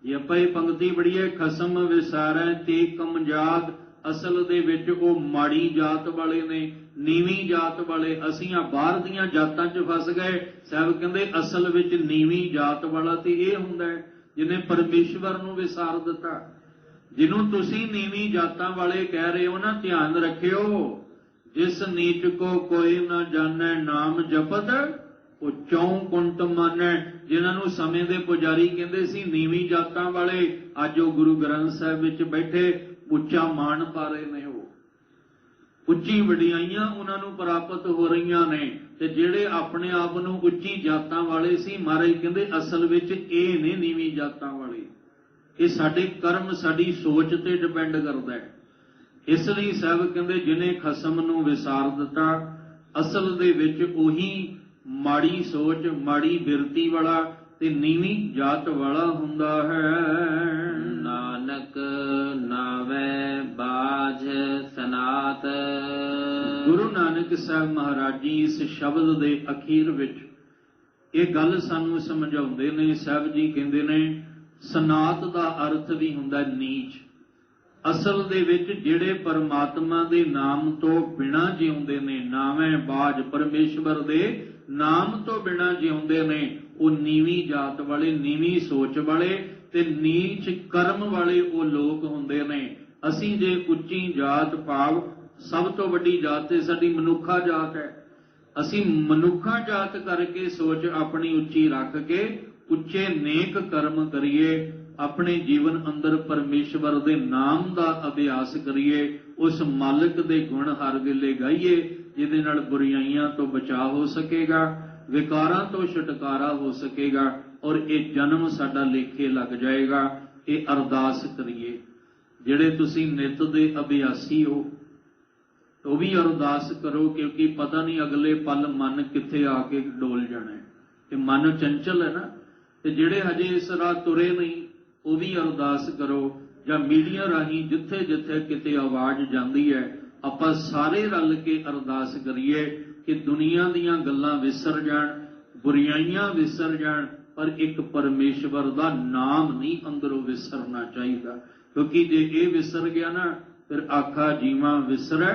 ਜੇ ਆਪਾਂ ਇਹ ਪੰਕਤੀ ਪੜ੍ਹੀਏ, ਖਸਮ ਵਿਸਾਰੈ ਤੇ ਕਮ ਜਾਤ, ਅਸਲ ਦੇ ਵਿੱਚ ਉਹ ਮਾੜੀ ਜਾਤ ਵਾਲੇ ਨੇ, ਨੀਵੀਂ ਜਾਤ ਵਾਲੇ। ਅਸੀਂ ਆ ਬਾਹਰ ਦੀਆਂ ਜਾਤਾਂ 'ਚ ਫਸ ਗਏ। ਸਾਹਿਬ ਕਹਿੰਦੇ ਅਸਲ ਵਿੱਚ ਨੀਵੀਂ ਜਾਤ ਵਾਲਾ ਤੇ ਇਹ ਹੁੰਦਾ ਹੈ ਜਿਹਨੇ ਪਰਮੇਸ਼ਵਰ ਨੂੰ ਵਿਸਾਰ ਦਿੱਤਾ। ਜਿਹਨੂੰ ਤੁਸੀਂ ਨੀਵੀਂ ਜਾਤਾਂ ਵਾਲੇ ਕਹਿ ਰਹੇ ਹੋ ਨਾ, ਧਿਆਨ ਰੱਖਿਓ, ਜਿਸ ਨੀਚ ਕੋ ਕੋਈ ਨਾ ਜਾਣੈ ਨਾਮ ਜਪਤ ਉਹ ਚੌਂ ਕੁੰਟ ਮਾਨੈ। ਜਿਨ੍ਹਾਂ ਨੂੰ ਸਮੇਂ ਦੇ ਪੁਜਾਰੀ ਕਹਿੰਦੇ ਸੀ ਨੀਵੀਂ ਜਾਤਾਂ ਵਾਲੇ, ਅੱਜ ਉਹ ਗੁਰੂ ਗ੍ਰੰਥ ਸਾਹਿਬ ਵਿੱਚ ਬੈਠੇ ਉੱਚਾ ਮਾਣ ਪਾ ਰਹੇ ਨੇ, ਉਹ ਉੱਚੀ ਵਡਿਆਈਆਂ ਉਹਨਾਂ ਨੂੰ ਪ੍ਰਾਪਤ ਹੋ ਰਹੀਆਂ ਨੇ। ਤੇ ਜਿਹੜੇ ਆਪਣੇ ਆਪ ਨੂੰ ਉੱਚੀ ਜਾਤਾਂ ਵਾਲੇ ਸੀ, ਮਹਾਰਾਜ ਕਹਿੰਦੇ ਅਸਲ ਵਿੱਚ ਇਹ ਨੇ ਨੀਵੀਂ ਜਾਤਾਂ ਵਾਲੇ। ਇਹ ਸਾਡੇ ਕਰਮ, ਸਾਡੀ ਸੋਚ ਤੇ ਡਿਪੈਂਡ ਕਰਦਾ ਹੈ। ਇਸ ਲਈ ਸਾਹਿਬ ਕਹਿੰਦੇ ਜਿਹਨੇ ਖਸਮ ਨੂੰ ਵਿਸਾਰ ਦਿੱਤਾ, ਅਸਲ ਦੇ ਵਿੱਚ ਉਹੀ ਮਾੜੀ ਸੋਚ, ਮਾੜੀ ਬਿਰਤੀ ਵਾਲਾ ਤੇ ਨੀਵੀਂ ਜਾਤ ਵਾਲਾ ਹੁੰਦਾ ਹੈ। ਨਾਨਕ ਨਾਵੈ ਬਾਝ ਸਨਾਤ, ਗੁਰੂ ਨਾਨਕ ਸਾਹਿਬ ਮਹਾਰਾਜ ਜੀ ਇਸ ਸ਼ਬਦ ਦੇ ਅਖੀਰ ਵਿੱਚ ਇਹ ਗੱਲ ਸਾਨੂੰ ਸਮਝਾਉਂਦੇ ਨੇ। ਸਾਹਿਬ ਜੀ ਕਹਿੰਦੇ ਨੇ ਸਨਾਤ ਦਾ ਅਰਥ ਵੀ ਹੁੰਦਾ ਨੀਚ। ਅਸਲ ਦੇ ਵਿੱਚ ਜਿਹੜੇ ਪਰਮਾਤਮਾ ਦੇ ਨਾਮ ਤੋਂ ਬਿਨਾਂ ਜਿਉਂਦੇ ਨੇ, ਨਾਵੇਂ ਬਾਝ, ਪਰਮੇਸ਼ਵਰ ਦੇ ਨਾਮ ਤੋਂ ਬਿਨਾਂ ਜਿਉਂਦੇ ਨੇ, ਉਹ ਨੀਵੀਂ ਜਾਤ ਵਾਲੇ, ਨੀਵੀਂ ਸੋਚ ਵਾਲੇ ਤੇ ਨੀਚ ਕਰਮ ਵਾਲੇ ਉਹ ਲੋਕ ਹੁੰਦੇ ਨੇ। ਅਸੀਂ ਜੇ ਉੱਚੀ ਜਾਤ, ਭਾਵ ਸਭ ਤੋਂ ਵੱਡੀ ਜਾਤ ਤੇ ਸਾਡੀ ਮਨੁੱਖਾ ਜਾਤ ਹੈ, ਅਸੀਂ ਮਨੁੱਖਾ ਜਾਤ ਕਰਕੇ ਸੋਚ ਆਪਣੀ ਉੱਚੀ ਰੱਖ ਕੇ ਉੱਚੇ ਨੇਕ ਕਰਮ ਕਰੀਏ, ਆਪਣੇ ਜੀਵਨ ਅੰਦਰ ਪਰਮੇਸ਼ਵਰ ਦੇ ਨਾਮ ਦਾ ਅਭਿਆਸ ਕਰੀਏ, ਉਸ ਮਾਲਕ ਦੇ ਗੁਣ ਹਰ ਵੇਲੇ ਗਾਈਏ, ਜਿਹਦੇ ਨਾਲ ਬੁਰਾਈਆਂ ਤੋਂ ਬਚਾਅ ਹੋ ਸਕੇਗਾ, ਵਿਕਾਰਾਂ ਤੋਂ ਛੁਟਕਾਰਾ ਹੋ ਸਕੇਗਾ ਔਰ ਇਹ ਜਨਮ ਸਾਡਾ ਲੇਖੇ ਲੱਗ ਜਾਏਗਾ। ਇਹ ਅਰਦਾਸ ਕਰੀਏ। ਜਿਹੜੇ ਤੁਸੀਂ ਨਿਤ ਦੇ ਅਭਿਆਸੀ ਹੋ ਉਹ ਵੀ ਅਰਦਾਸ ਕਰੋ, ਕਿਉਂਕਿ ਪਤਾ ਨਹੀਂ ਅਗਲੇ ਪਲ ਮਨ ਕਿੱਥੇ ਆ ਕੇ ਡੋਲ ਜਾਣਾ ਹੈ। ਤੇ ਮਨ ਚੰਚਲ ਹੈ ਨਾ, ਤੇ ਜਿਹੜੇ ਹਜੇ ਇਸ ਰਾਹ ਤੁਰੇ ਨਹੀਂ ਉਹ ਵੀ ਅਰਦਾਸ ਕਰੋ। ਜਾਂ ਮੀਡੀਆ ਰਾਹੀਂ ਜਿੱਥੇ ਜਿੱਥੇ ਕਿਤੇ ਆਵਾਜ਼ ਜਾਂਦੀ ਹੈ, ਆਪਾਂ ਸਾਰੇ ਰਲ ਕੇ ਅਰਦਾਸ ਕਰੀਏ ਕਿ ਦੁਨੀਆ ਦੀਆਂ ਗੱਲਾਂ ਵਿਸਰ ਜਾਣ, ਬੁਰਾਈਆਂ ਵਿਸਰ ਜਾਣ, ਪਰ ਇੱਕ ਪਰਮੇਸ਼ਵਰ ਦਾ ਨਾਮ ਨਹੀਂ ਅੰਦਰੋਂ ਵਿਸਰਨਾ ਚਾਹੀਦਾ। ਕਿਉਂਕਿ ਜੇ ਇਹ ਵਿਸਰ ਗਿਆ ਨਾ, ਫਿਰ ਆਖਾ ਜੀਵਾਂ ਵਿਸਰੈ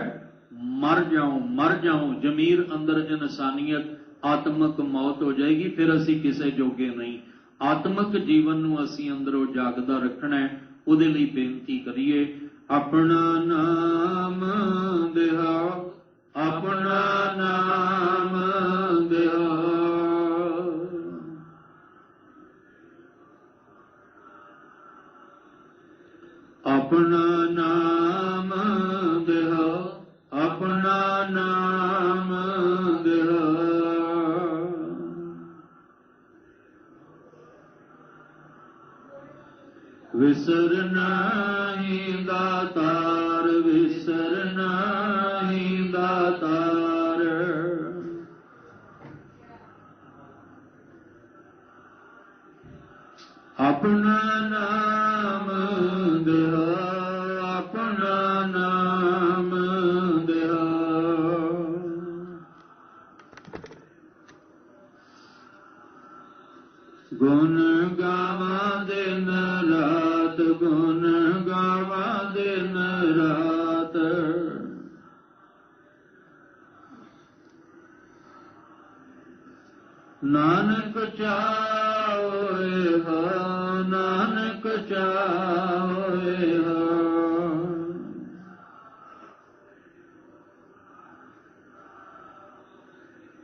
ਮਰ ਜਾਉ, ਜ਼ਮੀਰ ਅੰਦਰ ਇਨਸਾਨੀਅਤ, ਆਤਮਕ ਮੌਤ ਹੋ ਜਾਏਗੀ, ਫਿਰ ਅਸੀਂ ਕਿਸੇ ਜੋਗੇ ਨਹੀਂ। ਆਤਮਕ ਜੀਵਨ ਨੂੰ ਅਸੀਂ ਅੰਦਰੋਂ ਜਾਗਦਾ ਰੱਖਣਾ ਹੈ। ਉਹਦੇ ਲਈ ਬੇਨਤੀ ਕਰੀਏ, ਆਪਣਾ ਨਾਮ ਦਿਹਾਓ, ਆਪਣਾ ਨਾਮ ਦਿਹਾਓ, ਆਪਣਾ ਨਾਮ ਦਿਹਾਓ, ਆਪਣਾ ਨਾਮ ਦਿਹਾਓ। ਵਿਸਰਨਾ ਹੀ ਦਾਤਾਰ, ਵਿਸਰਨਾ ਹੀ ਦਾਤਾਰ, ਆਪਣਾ ਨਾਮ ਦਿਹਾਓ, ਆਪਣਾ ਨਾਮ ਦਿਹਾਓ। ਗੁਣ ਗਾਵਾਂ ਦਿਨ ਰਾਤ, ਗੁਣ ਗਾਵਾਂ ਦਿਨ ਰਾਤ। ਨਾਨਕ ਚਾਹੋਏ ਹੋ, ਨਾਨਕ ਚਾਹੋਏ ਹੋ।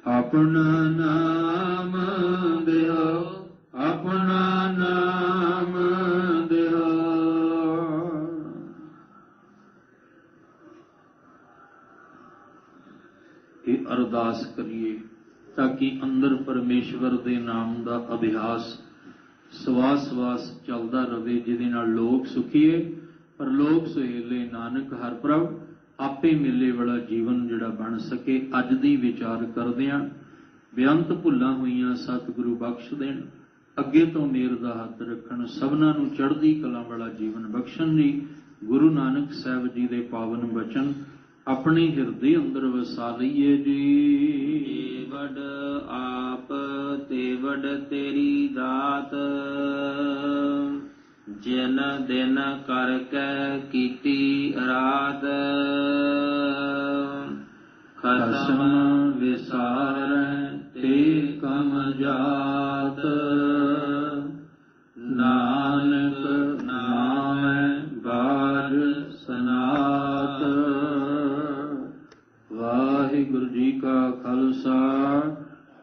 ਆਪਣਾ ਨਾਮ ਦਿਓ, ਆਪਣਾ ਨਾਮ ਦਿਓ। ਇਹ ਅਰਦਾਸ ਕਰੀਏ ਤਾਂ ਕਿ ਅੰਦਰ ਪਰਮੇਸ਼ਵਰ ਦੇ ਨਾਮ ਦਾ ਅਭਿਆਸ ਸਵਾਸ ਸਵਾਸ ਚੱਲਦਾ ਰਵੇ, ਜਿਹਦੇ ਨਾਲ ਲੋਕ ਸੁਖੀਏ ਪਰਲੋਕ ਸੁਹੇਲੇ। ਨਾਨਕ ਹਰ ਪ੍ਰਭ ਆਪੇ ਮੇਲੇ ਵਾਲਾ ਜੀਵਨ ਜਿਹੜਾ ਬਣ ਸਕੇ। ਅੱਜ ਦੀ ਵਿਚਾਰ ਕਰਦਿਆਂ ਬੇਅੰਤ ਭੁੱਲਾਂ ਹੋਈਆਂ ਸਤਿਗੁਰੂ ਬਖਸ਼ ਦੇਣ, ਅੱਗੇ ਤੋਂ ਮੇਰ ਦਾ ਹੱਥ ਰੱਖਣ, ਸਭਨਾਂ ਨੂੰ ਚੜ੍ਹਦੀ ਕਲਾ ਵਾਲਾ ਜੀਵਨ ਬਖਸ਼ਣ ਜੀ। ਗੁਰੂ ਨਾਨਕ ਸਾਹਿਬ ਜੀ ਦੇ ਪਾਵਨ ਬਚਨ ਆਪਣੇ ਹਿਰਦੇ ਅੰਦਰ ਵਸਾ ਲਈਏ ਜੀ। ਵਡ ਆਪ ਤੇ ਵਡ ਤੇਰੀ ਦਾਤ, ਜਿਨ ਦਿਨ ਕਰ ਕੈ ਕੀਤੀ ਰਾਤ। ਖਸਮ ਵਿਸਾਰੈ ਤੇ ਕਮ ਜਾਤ, ਨਾਨਕ ਨਾਮੈ ਬਾਝ ਸਨਾਤ। ਵਾਹਿਗੁਰੂ ਜੀ ਕਾ ਖਾਲਸਾ,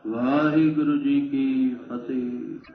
ਵਾਹਿਗੁਰੂ ਜੀ ਕੀ ਫਤਿਹ।